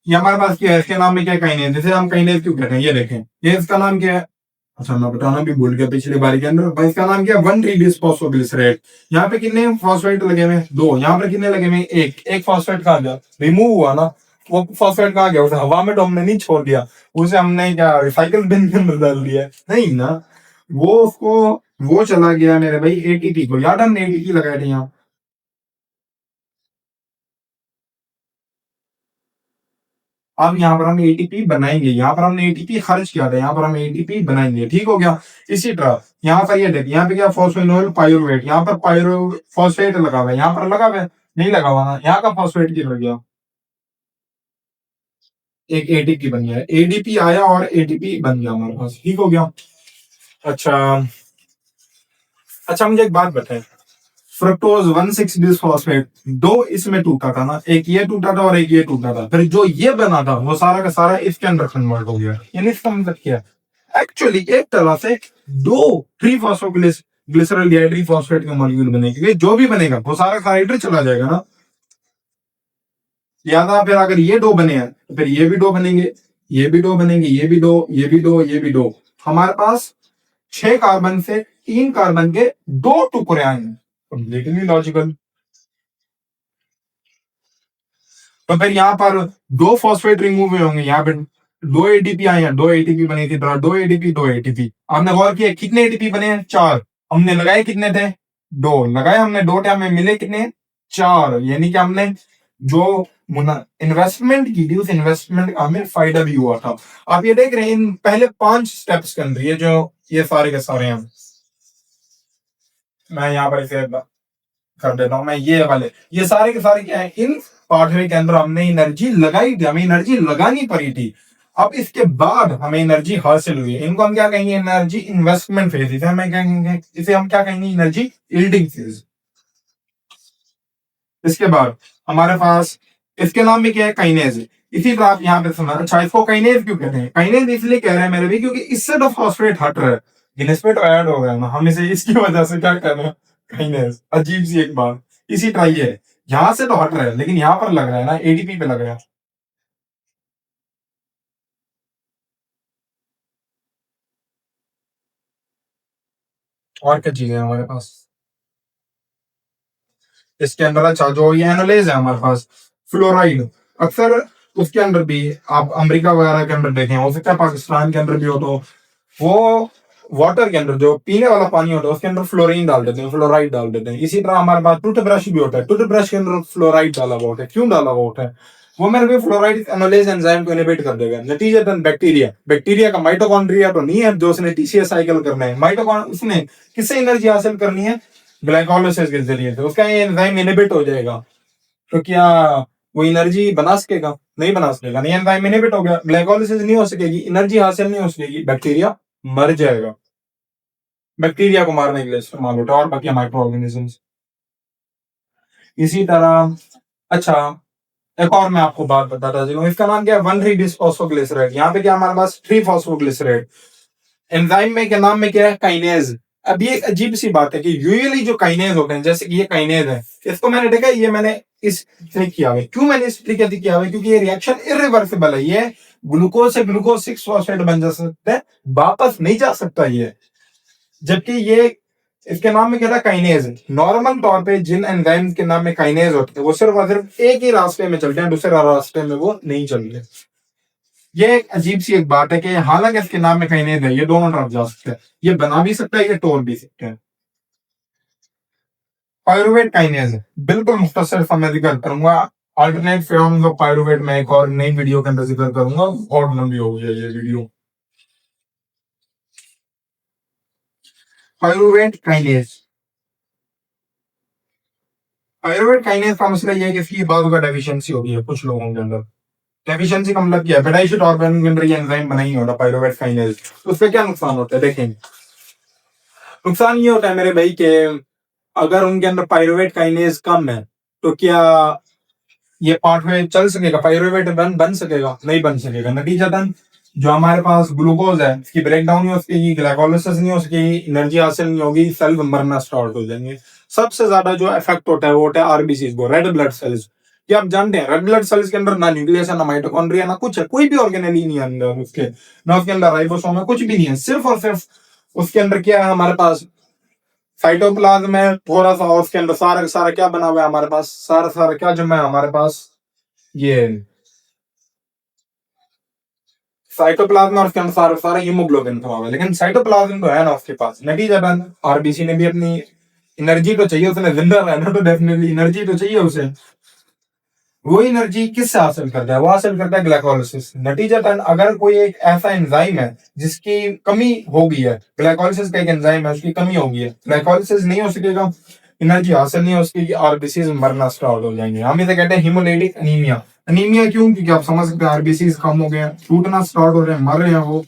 ये हमारे पास क्या है? इसके नाम में क्या काइनेज? जैसे हम काइनेज क्यों कहते हैं, ये देखें, ये इसका नाम क्या है? अच्छा, मैं बताना भी भूल गया पिछली बारी के अंदर भाई। इसका नाम क्या है? 1,3-बिसफॉस्फोग्लिसरेट। यहाँ पे कितने फॉस्फेट लगे हुए हैं? 2। यहाँ पे कितने लगे हुए हैं? एक फॉस्फेट कहाँ गया? रिमूव हुआ ना। वो फॉस्फेट कहाँ गया? उसे हवा में तो हमने नहीं छोड़ दिया, उसे हमने क्या रिसाइकल बिन के अंदर डाल दिया? नहीं ना। वो उसको वो चला गया मेरे भाई एटीपी को। याद है हमने एटीपी लगाए थे यहाँ। अब यहाँ पर हम एटीपी बनाएंगे, यहाँ पर हमने एटीपी खर्च किया था, यहाँ पर हम एटीपी बनाएंगे, ठीक हो गया। इसी तरह यहाँ पर ये देखिए, यहाँ पे क्या फॉस्फेनोल पायरुवेट, यहाँ पर पायरो फॉस्फेट लगा हुआ है, यहाँ पर लगा हुआ है नहीं लगा हुआ ना, यहाँ का फॉस्फेट की लग गया, एक एटीपी बन गया, एडीपी आया और एटीपी बन गया हमारे पास, ठीक हो गया। अच्छा, अच्छा मुझे एक बात बताएं, फ्रक्टोज 1,6 बिसफॉस्फेट दो इसमें टूटा था ना, एक ये टूटा था और एक ये टूटा था, फिर जो ये बना था वो सारा का सारा इसके अंदर कन्वर्ट हो गया, यानी इसका मतलब क्या है, एक्चुअली एक तरह से दो ट्री फॉस्फोग्लिस ग्लिसरॉल या ट्रीफॉस्फेट के मॉलिक्यूल बने, क्योंकि जो भी बनेगा वो सारा का सारा इधर चला जाएगा ना, याद आ, फिर अगर ये दो बने हैं तो फिर ये भी दो बनेंगे, ये भी दो बनेंगे, ये भी दो, ये भी दो, ये भी दो, हमारे पास 6 कार्बन से 3 कार्बन के दो टुकड़े आएंगे, कंप्लीटली लॉजिकल। तो फिर यहाँ पर दो फॉस्फेट रिमूव हुए होंगे, यहाँ पे दो एटीपी आए हैं, दो एटीपी बनी थी, दो एटीपी, दो एटीपी, आपने गौर किया कितने एटीपी बने हैं, 4, हमने लगाए कितने थे, दो लगाए हमने, दो टे हमें मिले कितने, 4, यानी कि हमने जो इन्वेस्टमेंट की थी उस इन्वेस्टमेंट का हमें फायदा भी हुआ था। आप ये देख रहे हैं इन पहले 5 स्टेप्स के अंदर ये जो ये सारे के सारे हैं, मैं यहाँ पर इसे कर देता हूं, मैं ये वाले ये सारे के सारे क्या है, इन पाथवे के अंदर हमने एनर्जी लगाई थी, हमें एनर्जी लगानी पड़ी थी, अब इसके बाद हमें एनर्जी हासिल हुई है, इनको हम क्या कहेंगे, एनर्जी इन्वेस्टमेंट फेज, इसे हमें कहेंगे, इसे हम क्या कहेंगे, एनर्जी यील्डिंग फेज। इसके बाद हमारे पास इसके नाम में क्या है, काइनेज, इसी तरह आप यहाँ पे सुना, अच्छा इसको काइनेज क्यों कहते हैं, काइनेज इसलिए कह रहे हैं मेरे भी क्योंकि इससे तो फॉस्फेट हट रहा है, गिनेस्फेट ऐड हो गया ना, हम इसे इसकी वजह से क्या कह रहे हैं, काइनेज, अजीब सी एक बात, इसी तरह ये है, यहां से तो हट रहा है लेकिन यहां पर लग रहा है ना, एडीपी पे लग रहा है। और क्या चीजें हैं हमारे पास इसके अंदर, अच्छा जो ये एनालाइज है हमारे पास, फ्लोराइड, अक्सर उसके अंदर भी आप अमेरिका वगैरह के अंदर देखें, हो सकता है पाकिस्तान के अंदर भी हो, तो वो वाटर के अंदर जो पीने वाला पानी होता है उसके अंदर फ्लोरीन डाल देते हैं, फ्लोराइड डाल देते हैं। इसी तरह हमारे पास टूथब्रश भी होता है, टूथब्रश के अंदर फ्लोराइड डाला हुआ होता है, क्यों डाला हुआ होता है, वो मेरे को फ्लोराइड एनालाइज एंजाइम को इनहिबिट कर देगा, नतीजतन बैक्टीरिया, बैक्टीरिया का माइटोकॉन्ड्रिया तो नहीं है जो उसने टीसीएस साइकिल करना है, माइटोकॉन उसने किससे एनर्जी हासिल करनी है, ग्लाइकोलाइसिस के जरिए से, उसका ये एंजाइम इनहिबिट हो जाएगा, तो क्या वो एनर्जी बना सकेगा, नहीं बना सकेगा, नहीं, एंजाइम इनहिबिट हो गया, ग्लाइकोलाइसिस नहीं हो सकेगी, एनर्जी हासिल नहीं हो सकेगी, बैक्टीरिया मर जाएगा, बैक्टीरिया को मारने के लिए इस्तेमाल होता है और बाकी माइक्रो ऑर्गेनिजम्स इसी तरह। अच्छा, एक और मैं आपको बात बताता चलूं, इसका नाम क्या है, 1,3-डिसफॉस्फोग्लिसराइड, यहाँ पे क्या हमारे पास 3-फॉस्फोग्लिसराइड, एंजाइम में के नाम में क्या है, काइनेज। अब ये एक अजीब सी बात है कि यूजुअली जो काइनेज होते हैं, जैसे कि ये काइनेज है, इसको मैंने देखा, ये मैंने इस ट्रिक किया हुआ है, क्यों मैंने इस ट्रिक किया हुआ है, क्योंकि ये रिएक्शन इरिवर्सिबल है, ये ग्लूकोज से ग्लूकोज 6 फॉस्फेट बन जा सकता है, वापस नहीं जा सकता ये, जबकि ये इसके नाम में क्या था, काइनेज। नॉर्मल तौर पे जिन एंजाइम्स के नाम में काइनेज होते हैं वो सिर्फ और सिर्फ एक ही रास्ते में चलते हैं, दूसरे रास्ते में वो नहीं चलते। ये एक अजीब सी एक बात है कि हालांकि इसके नाम में काइनेज है, ये दोनों तरफ जा सकते हैं, ये बना भी सकता है, ये तोड़ भी सकते हैं। पायरुवेट काइनेज है, बिल्कुल मुख्तसर सा मैं जिक्र करूंगा, अल्टरनेट फॉर्म्स ऑफ पायरुवेट में एक और नई वीडियो के अंदर जिक्र करूंगा, और लंबी हो गई ये video. Pyruvate kinase, pyruvate kinase का मसला ये है कि इसकी बात का डेफिशिएंसी हो गई है कुछ लोगों के अंदर, डेफिशिएंसी का मतलब क्या है, पेडाइशियट ऑर्गन के अंदर ये एंजाइम बना ही होता पायरुवेट काइनेज, तो उससे क्या नुकसान होता है, देखेंगे। नुकसान ये होता है मेरे भाई के अगर उनके अंदर पायरुवेट काइनेज कम है तो क्या ये पाथवे चल सकेगा, पायरुवेट बन सकेगा, नहीं बन सकेगा, नतीजतन जो हमारे पास ग्लूकोज है इसकी ब्रेक डाउन नहीं हो सकेगी, ग्लाइकोलाइसिस नहीं हो सकेगी, एनर्जी हासिल नहीं होगी, सेल मरना स्टार्ट हो जाएंगे। सबसे ज्यादा जो इफेक्ट होता है वो होता है आरबीसी को, रेड ब्लड सेल्स। ये आप जानते हैं रेड ब्लड सेल्स के अंदर ना न्यूक्लियस है, ना माइटोकॉन्ड्रिया, ना कुछ है, कोई भी ऑर्गेनेल ही नहीं है अंदर उसके, ना उसके अंदर राइबोसोम है, कुछ भी नहीं है, सिर्फ और सिर्फ उसके अंदर क्या है, हमारे पास साइटोप्लाज्म है थोड़ा सा, और उसके अंदर सारा का सारा क्या बना हुआ है हमारे पास, सारा सारा क्या जमा है हमारे पास, ये साइटोप्लाज्म, और उसके अंदर सारा सारा हीमोग्लोबिन था हुआ है, लेकिन साइटोप्लाज्म तो है ना उसके पास, नतीजतन आरबीसी ने भी अपनी एनर्जी तो चाहिए, उसने जिंदा रहना तो डेफिनेटली एनर्जी तो चाहिए उसे, वो एनर्जी किससे हासिल करता है? वो हासिल करता है ग्लाइकोलिसिस। नतीजतन अगर कोई एक ऐसा एंजाइम है जिसकी कमी हो गई है, ग्लाइकोलिसिस का एक एंजाइम है उसकी कमी हो गई है, ग्लाइकोलिसिस नहीं हो सकेगा, एनर्जी हासिल नहीं हो सकेगी, आरबीसीज मरना स्टार्ट हो जाएंगे। हम इसे कहते हैं हीमोलाइटिक अनीमिया। अनीमिया क्यों? क्योंकि आप समझ सकते हैं आरबीसीज कम हो गए हैं, टूटना स्टार्ट हो रहे हैं, मर रहे हैं वो।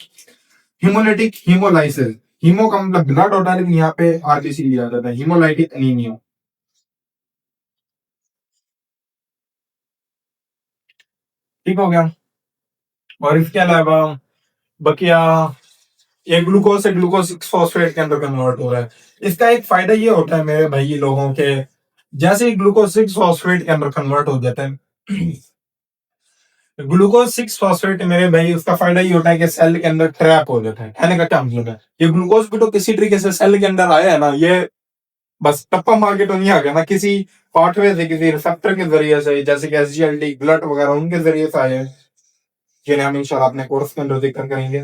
हीमोलाइटिक हीमोलाइसिस, हीमो का मतलब ब्लड होता है, लेकिन यहाँ पे आरबीसी लिया जाता है। हीमोलाइटिक अनीमिया, ठीक हो गया। और इसके अलावा बकिया ये ग्लूकोज से ग्लूकोज 6 फॉस्फेट के अंदर कन्वर्ट हो रहा है। इसका एक फायदा ये होता है मेरे भाई लोगों के, जैसे ही ग्लूकोज 6 फॉस्फेट के अंदर कन्वर्ट हो जाता है, ग्लूकोज 6 फॉस्फेट मेरे भाई उसका फायदा ये होता है कि सेल के अंदर ट्रैप हो जाता है। कहने का क्या मतलब है, ये ग्लूकोज भी तो किसी तरीके से सेल के अंदर आया है ना, ये बस टप्पा मार के तो नहीं आ गया ना, किसी पाथवे से, किसी रिसेप्टर के जरिए से, जैसे कि एसजीएलटी ब्लड वगैरह उनके जरिए से आए हैं, जिन्हें हम इंशाल्लाह अपने कोर्स के अंदर जिक्र करेंगे।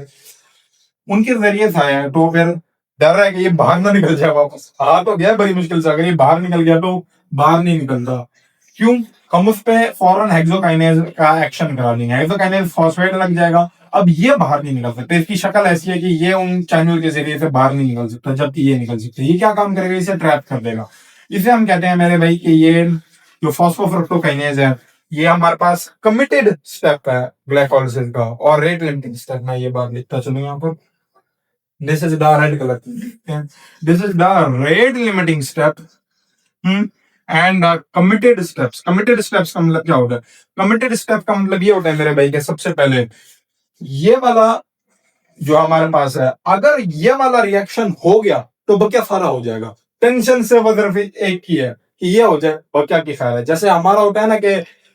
उनके जरिए से आया है, तो फिर डर है कि ये बाहर ना निकल जाए वापस। आ तो गया बड़ी मुश्किल से, अगर ये बाहर निकल गया तो बाहर नहीं निकलता। क्यों? हम उस पे फौरन हेक्सोकाइनेज का एक्शन करा देंगे, हेक्सोकाइनेज फॉस्फेट लग जाएगा, अब ये बाहर नहीं निकल सकता। इसकी शक्ल ऐसी है कि ये उन चैनल के जरिए से बाहर नहीं निकल सकता, जबकि ये निकल सकता है। ये क्या काम करेगा? इसे ट्रैप कर देगा। इसे हम कहते हैं मेरे भाई कि ये जो फॉस्फोफ्रक्टोकाइनेज है, ये हमारे पास कमिटेड स्टेप है ग्लाइकोलाइसिस का, और रेट लिमिटिंग स्टेप। मैं ये बात लिखता चलूँ यहाँ पर, this is the red color, this is the rate limiting step, and committed steps का मतलब क्या होता है? committed step का मतलब ये होता है मेरे भाई के, सबसे पहले ये वाला जो हमारे पास है, अगर ये वाला रिएक्शन हो गया तो बकिया सारा हो जाएगा। टेंशन से वो सिर्फ एक ही है कि ये हो जाए, बकिया की खैर है। जैसे हमारा होता है ना कि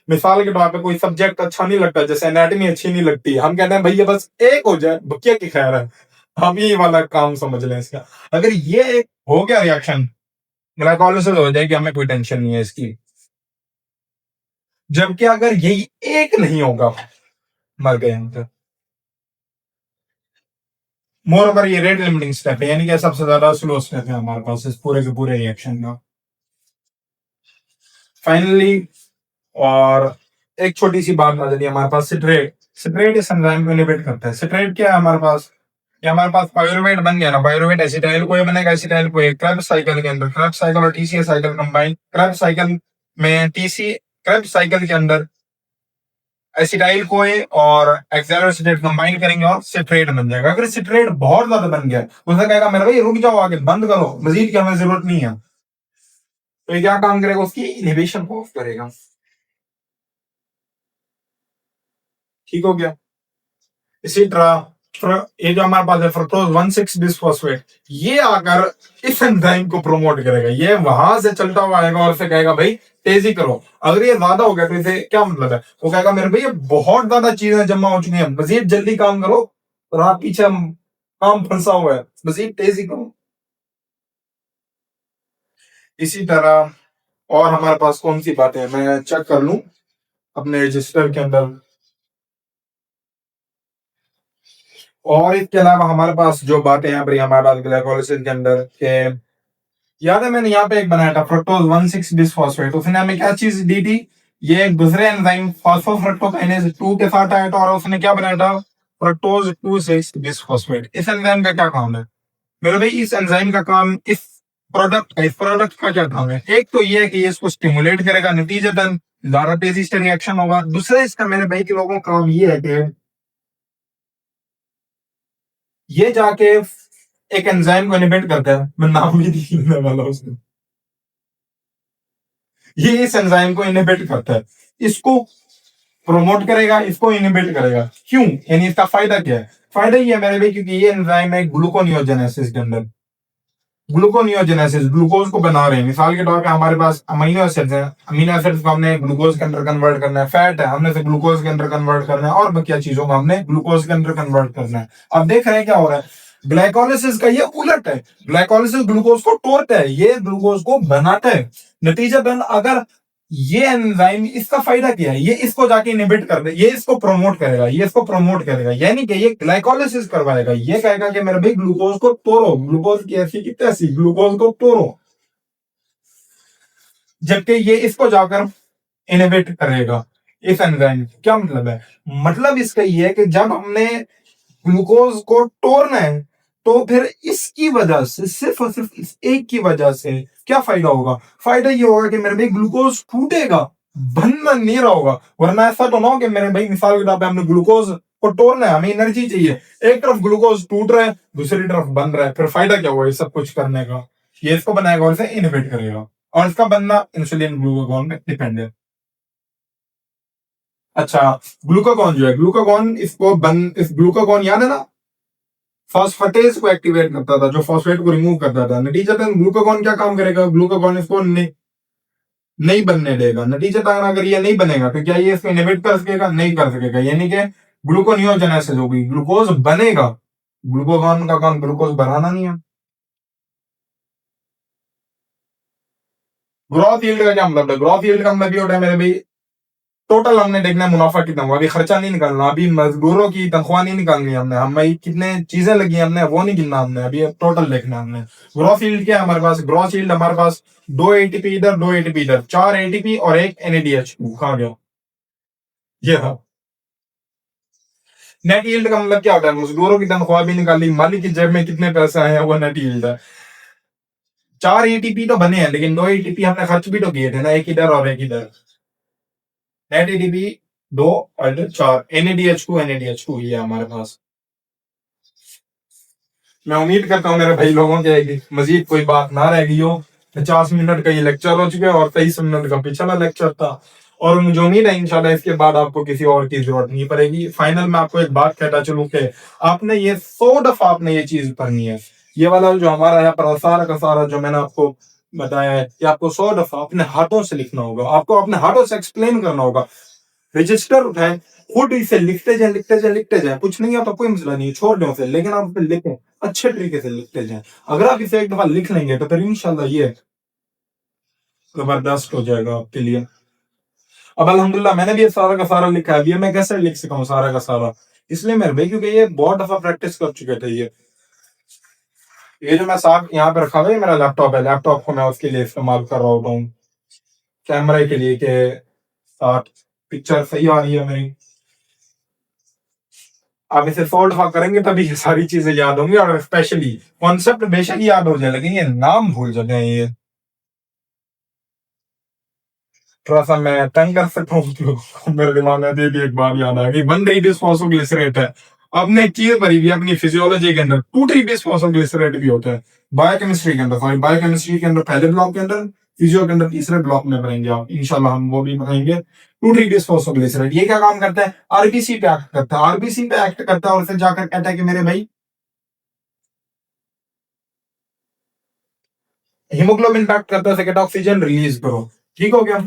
मिसाल के तौर पे कोई सब्जेक्ट अच्छा नहीं लगता, जैसे एनाटॉमी अच्छी नहीं लगती, हम कहते हैं भैया बस एक हो जाए, बकिया की खैर है। हम ये वाला काम समझ लें इसका। अगर ये एक हो गया रिएक्शन, ग्लाइकोलाइसिस हो जाएगी, हमें कोई टेंशन नहीं है इसकी। जबकि अगर यही एक नहीं होगा, मर गए हम तो। मोर ओवर ये रेट लिमिटिंग स्टेप है, यानी कि सबसे ज्यादा स्लो स्टेप है हमारे पास इस पूरे के पूरे रिएक्शन का। फाइनली, और एक छोटी सी बात आ जाती है हमारे पास, सिट्रेट। सिट्रेट इस एंजाइम को इनहिबिट करता है। सिट्रेट क्या है हमारे पास? ये हमारे पास पायरुवेट बन गया ना, पायरुवेट एसिटाइल को ये बनेगा, एसिटाइल को क्रेब्स साइकिल के अंदर, क्रेब्स साइकिल और TCA cycle combine, Krebs cycle में टीसी, क्रेब्स साइकिल के अंदर एसिटाइल को और एक्सेलरोसिटेट कंबाइन करेंगे और सिट्रेट बन जाएगा। अगर सिट्रेट बहुत ज्यादा बन गया तो उसे कहेगा मेरे भाई रुक जाओ, आगे बंद करो, मजीद की हमें जरूरत नहीं है। तो ये क्या काम करेगा? उसकी इनहिबिशन को ऑफ करेगा। ठीक हो गया। इसी तरह ये जो हमारे पास है फ्रक्टोज 1,6 बिसफॉस्फेट, ये आकर इस एंजाइम को प्रमोट करेगा। ये वहां से चलता हुआ आएगा और उसे कहेगा भाई तेजी करो। अगर ये ज्यादा हो गया तो इसे क्या मतलब है? वो कहेगा मेरे भाई ये बहुत ज्यादा चीजें जमा हो चुकी हैं, मजीद जल्दी काम करो, और आप पीछे काम फंसा हुआ है, मजीद तेजी करो। इसी तरह और हमारे पास कौन सी बातें हैं, मैं चेक कर लूं अपने रजिस्टर के अंदर। और इसके अलावा हमारे पास जो बातें हैं भाई, हमारे पास ग्लाइकोलाइसिस के अंदर के, याद है मैंने यहाँ पे एक बनाया था फ्रक्टोज 1,6 बिसफॉस्फेट, उसने हमें क्या चीज दी थी? ये एक दूसरे एंजाइम फॉस्फोफ्रक्टोकाइनेज 2 के साथ आया था, और उसने क्या बनाया था? Fructose 2,6 bisphosphate. इस एंजाइम का क्या काम है मेरे भाई? इस एंजाइम का काम, इस प्रोडक्ट का क्या काम है? एक तो ये है कि ये इसको स्टिमुलेट करेगा, नतीजतन ज्यादा तेजी से रिएक्शन होगा। दूसरा इसका मेरे भाई के लोगों का काम ये है कि ये जाके एक एंजाइम को इनहिबिट करता है, मैं नाम भी नहीं लेने वाला उसको। ये इस एंजाइम को इनहिबिट करता है, इसको प्रोमोट करेगा, इसको इनहिबिट करेगा। क्यों? यानी इसका फायदा क्या है? फायदा ये है मेरे भाई, क्योंकि ये एंजाइम है ग्लूकोनियोजेनेसिस के अंदर। ग्लूकोनियोजेनेसिस, ग्लूकोज को बना रहे हैं। मिसाल के तौर पे हमारे पास अमीनो एसिड्स हैं, अमीनो एसिड्स को हमने ग्लूकोज के अंदर कन्वर्ट करना है, फैट है हमने से ग्लूकोज के अंदर कन्वर्ट करना है, और बकिया चीजों को हमने ग्लूकोज के अंदर कन्वर्ट करना है। अब देख रहे हैं क्या हो रहा है, ग्लाइकोलिसिस का ये उलट है। ग्लाइकोलिसिस ग्लूकोज को तोड़ता है, ये ग्लूकोज को बनाता है। नतीजतन अगर ये एंजाइम, इसका फायदा क्या है? ये इसको जाके इनहिबिट कर दे, ये इसको प्रमोट करेगा, ये इसको प्रमोट करेगा, यानी कि ये ग्लाइकोलिसिस करवाएगा। ये कहेगा कि मेरे भाई ग्लूकोज को तोड़ो, ग्लूकोज की ऐसी की तैसी, ग्लूकोज को तोड़ो, जबकि ये इसको जाकर इनहिबिट करेगा। इस एंजाइम क्या मतलब है? मतलब इसका ये है कि जब हमने ग्लूकोज को तोड़ना है तो फिर इसकी वजह से, सिर्फ और सिर्फ इस एक की वजह से क्या फायदा होगा? फायदा ये होगा कि मेरे भाई ग्लूकोज टूटेगा, बनना नहीं रहा होगा। वरना ऐसा तो ना हो कि मेरे भाई मिसाल के तौर पे हमने ग्लूकोज को तोड़ना है, हमें एनर्जी चाहिए, एक तरफ ग्लूकोज टूट रहा है, दूसरी तरफ बन रहा है, फिर फायदा क्या हुआ ये सब कुछ करने का? ये इसको बनाएगा और इसे इनहिबिट करेगा, और इसका बनना इंसुलिन ग्लूकागॉन पे डिपेंड है। अच्छा, ग्लूकागॉन जो है, ग्लूकागॉन इस ग्लूकागॉन याद है ना, फॉस्फेटेज को एक्टिवेट करता था, जो फॉस्फेट को रिमूव करता था। नतीजतन ग्लूकागॉन क्या काम करेगा? ग्लूकागॉन इसको नहीं बनने देगा। नतीजतन अगर ये नहीं बनेगा तो क्या ये इसको इनहिबिट कर सकेगा? नहीं कर सकेगा। यानी कि ग्लूकोनियोजेनेसिस होगी, ग्लूकोज बनेगा, ग्लूकागॉन का काम ग्लूकोज बनाना नहीं है। ग्रोथ यील्ड का क्या मतलब है? ग्रोथ यील्ड का मतलब ये होता है मेरे भाई, टोटल हमने देखना है मुनाफा कितना हुआ, अभी खर्चा नहीं निकालना, अभी मजदूरों की तनख्वाह नहीं निकालनी हमने, हमें कितने चीजें लगी हमने वो नहीं गिनना हमने, अभी टोटल देखना है हमने। ग्रॉस यील्ड क्या है हमारे पास? ग्रॉस यील्ड हमारे पास 2 एटीपी इधर, 2 एटीपी इधर, 4 एटीपी और एक एनएडीएच कहां गया? ये था। नेट यील्ड का मतलब क्या होता है? मजदूरों की तनख्वाह भी निकाली, मालिक की जेब में कितने पैसे आए हैं, वो नेट यील्ड है। 4 एटीपी तो बने हैं, लेकिन 2 एटीपी हमने खर्च भी तो किए थे ना, एक इधर और एक इधर। नेट एटीपी 2 और 4, एनएडीएच2 ये है हमारे पास। मैं उम्मीद करता हूँ मेरे भाई लोगों के मजीद कोई बात ना रह गई हो। 50 मिनट का ये लेक्चर हो चुका है और 23 मिनट का पिछला लेक्चर था, और मुझे उम्मीद है इंशाल्लाह इसके बाद आपको किसी और की जरूरत नहीं पड़ेगी। फाइनल में आपको एक बात कहता चलूं कि आपने ये 100 दफा आपने ये चीज पढ़नी है। ये वाला जो हमारा यहाँ पर सारा का सारा जो मैंने आपको बताया है, कि आपको 100 दफा अपने हाथों से लिखना होगा, आपको अपने हाथों से एक्सप्लेन करना होगा। रजिस्टर उठाएं, खुद इसे लिखते जाए, लिखते जाए, लिखते जाए, कुछ नहीं आता कोई मसला नहीं, छोड़ दो उसे, लेकिन आप इसे लिखें, अच्छे तरीके से लिखते जाएं। अगर आप इसे एक दफा लिख लेंगे तो फिर इंशाल्लाह ये जबरदस्त हो जाएगा आपके लिए। अब अल्हम्दुलिल्लाह मैंने भी ये सारा का सारा लिखा है। अभी मैं कैसे लिख सका हूँ सारा का सारा? इसलिए मेरे भाई क्योंकि ये बहुत दफा प्रैक्टिस कर चुके थे। ये जो मैं साथ यहाँ पे रखा हुआ है मेरा लैपटॉप है, लैपटॉप को मैं उसके लिए इस्तेमाल कर रहा होता हूँ, कैमरे के लिए, के साथ पिक्चर सही आ रही है मेरी। आप इसे 100 दफा करेंगे तभी ये सारी चीजें याद होंगी, और स्पेशली कॉन्सेप्ट बेशक याद हो जाए, लेकिन ये नाम भूल जाते हैं। ये थोड़ा सा मैं तंग कर सकता हूँ तो मेरे दिमाग में भी एक बार याद आ गई, 1 है। आपने एक चीज भरी हुई अपनी फिजियोलॉजी के अंदर, 2 भी होता है। बायोकेमिस्ट्री के अंदर, सॉरी बायोकेमिस्ट्री के अंदर पहले ब्लॉक के अंदर, फिजियो के अंदर तीसरे ब्लॉक में पढ़ेंगे आप इंशाल्लाह, हम वो भी पढ़ेंगे। 2 ये क्या काम करता है? आरबीसी पे एक्ट करता है, आरबीसी पे एक्ट करता है और फिर जाकर कहता है कि मेरे भाई हीमोग्लोबिन पे एक्ट करता है, कहता है ऑक्सीजन रिलीज करो। ठीक हो गया?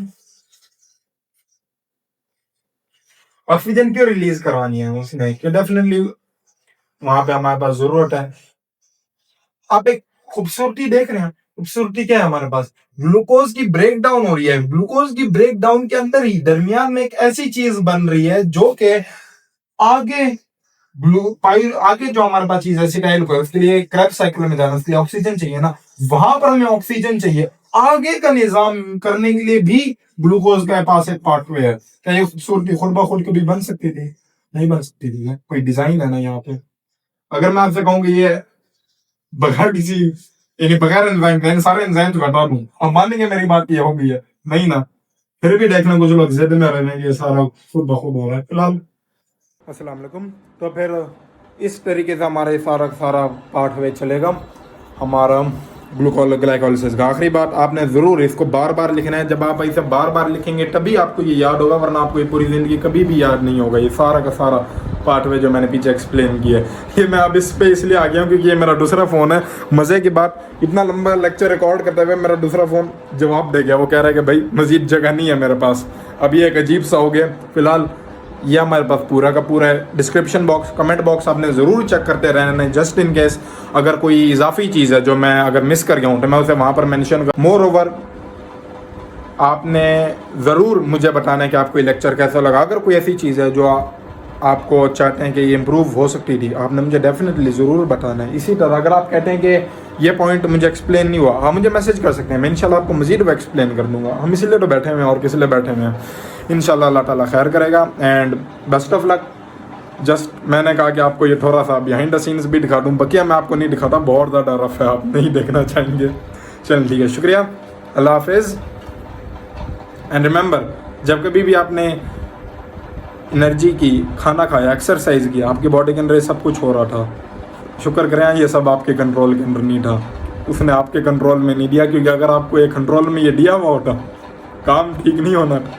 ऑक्सीजन क्यों रिलीज करवानी है उसने? कि डेफिनेटली वहां पे हमारे पास जरूरत है। आप एक खूबसूरती देख रहे हैं, खूबसूरती क्या है हमारे पास? ग्लूकोज की ब्रेक डाउन हो रही है, ग्लूकोज की ब्रेक डाउन के अंदर ही दरमियान में एक ऐसी चीज बन रही है जो कि आगे आगे जो हमारे पास चीज है सिटाइल को, उसके लिए क्रेब्स साइकिल में जाना, उसके लिए ऑक्सीजन चाहिए ना, वहां पर हमें ऑक्सीजन चाहिए। आगे का निजाम करने के लिए भी ग्लूकोज के पास एक पाथवे है। क्या ये खूबसूरती खुद ब खुद कभी बन सकती थी? नहीं बन सकती थी ना, कोई डिजाइन है ना यहाँ पे। अगर मैं आपसे कहूँ कि ये बगैर किसी, यानी बगैर एंजाइम के सारे एंजाइम तो घटा दूं, अब मान लेंगे मेरी बात ये हो गई है, नहीं ना, फिर भी देखना कुछ लोग जिद में रहने, ये सारा खुद ब खुद हो रहा है फिलहाल। अस्सलाम वालेकुम। तो फिर इस तरीके से हमारा ये सारा का सारा पार्ट वे चलेगा हमारा ग्लाइकोलाइसिस का। आखिरी बात, आपने ज़रूर इसको बार बार लिखना है। जब आप इसे बार बार लिखेंगे तभी आपको ये याद होगा, वरना आपको ये पूरी ज़िंदगी कभी भी याद नहीं होगा। ये सारा का सारा पार्ट वे जो मैंने पीछे एक्सप्लेन किया है, ये मैं अब इस पे इसलिए आ गया हूँ क्योंकि ये मेरा दूसरा फ़ोन है। मज़े की बात, इतना लंबा लेक्चर रिकॉर्ड करते हुए मेरा दूसरा फ़ोन जवाब दे गया। वो कह रहा है कि भाई मज़ीद जगह नहीं है मेरे पास। अब ये एक अजीब सा हो गया। फिलहाल ये हमारे पास पूरा का पूरा है। डिस्क्रिप्शन बॉक्स, कमेंट बॉक्स आपने ज़रूर चेक करते रहना है, जस्ट इन केस अगर कोई इजाफी चीज़ है जो मैं अगर मिस कर गया हूँ तो मैं उसे वहाँ पर मेंशन कर। मोर ओवर आपने ज़रूर मुझे बताना है कि आपको ये लेक्चर कैसा लगा। अगर कोई ऐसी चीज़ है जो आपको चाहते हैं कि ये इम्प्रूव हो सकती थी, आपने मुझे डेफिनेटली ज़रूर बताना है। इसी तरह अगर आप कहते हैं कि ये पॉइंट मुझे एक्सप्लेन नहीं हुआ, आप मुझे मैसेज कर सकते हैं, मैं इंशाल्लाह आपको मज़ीद वो एक्सप्लेन कर दूँगा। हम इसीलिए तो बैठे हुए हैं और किस लिए बैठे हुए हैं। इंशाल्लाह अल्लाह ताला खैर करेगा and best of luck. Just मैंने कहा कि आपको ये थोड़ा सा बिहाइंड द सीन्स भी दिखा दूँ, बकिया मैं आपको नहीं दिखाता, बहुत ज़्यादा रफ है, आप नहीं देखना चाहेंगे। चलिए ठीक है, शुक्रिया, अल्लाह हाफिज़। एंड रिमेंबर, जब कभी भी आपने एनर्जी की, खाना खाया, एक्सरसाइज किया, आपकी बॉडी के अंदर सब कुछ हो रहा था, शुक्र करें ये सब आपके कंट्रोल के अंदर नहीं था, उसने आपके कंट्रोल में नहीं दिया, क्योंकि अगर आपको एक कंट्रोल में ये दिया हुआ होता, काम ठीक नहीं होना था।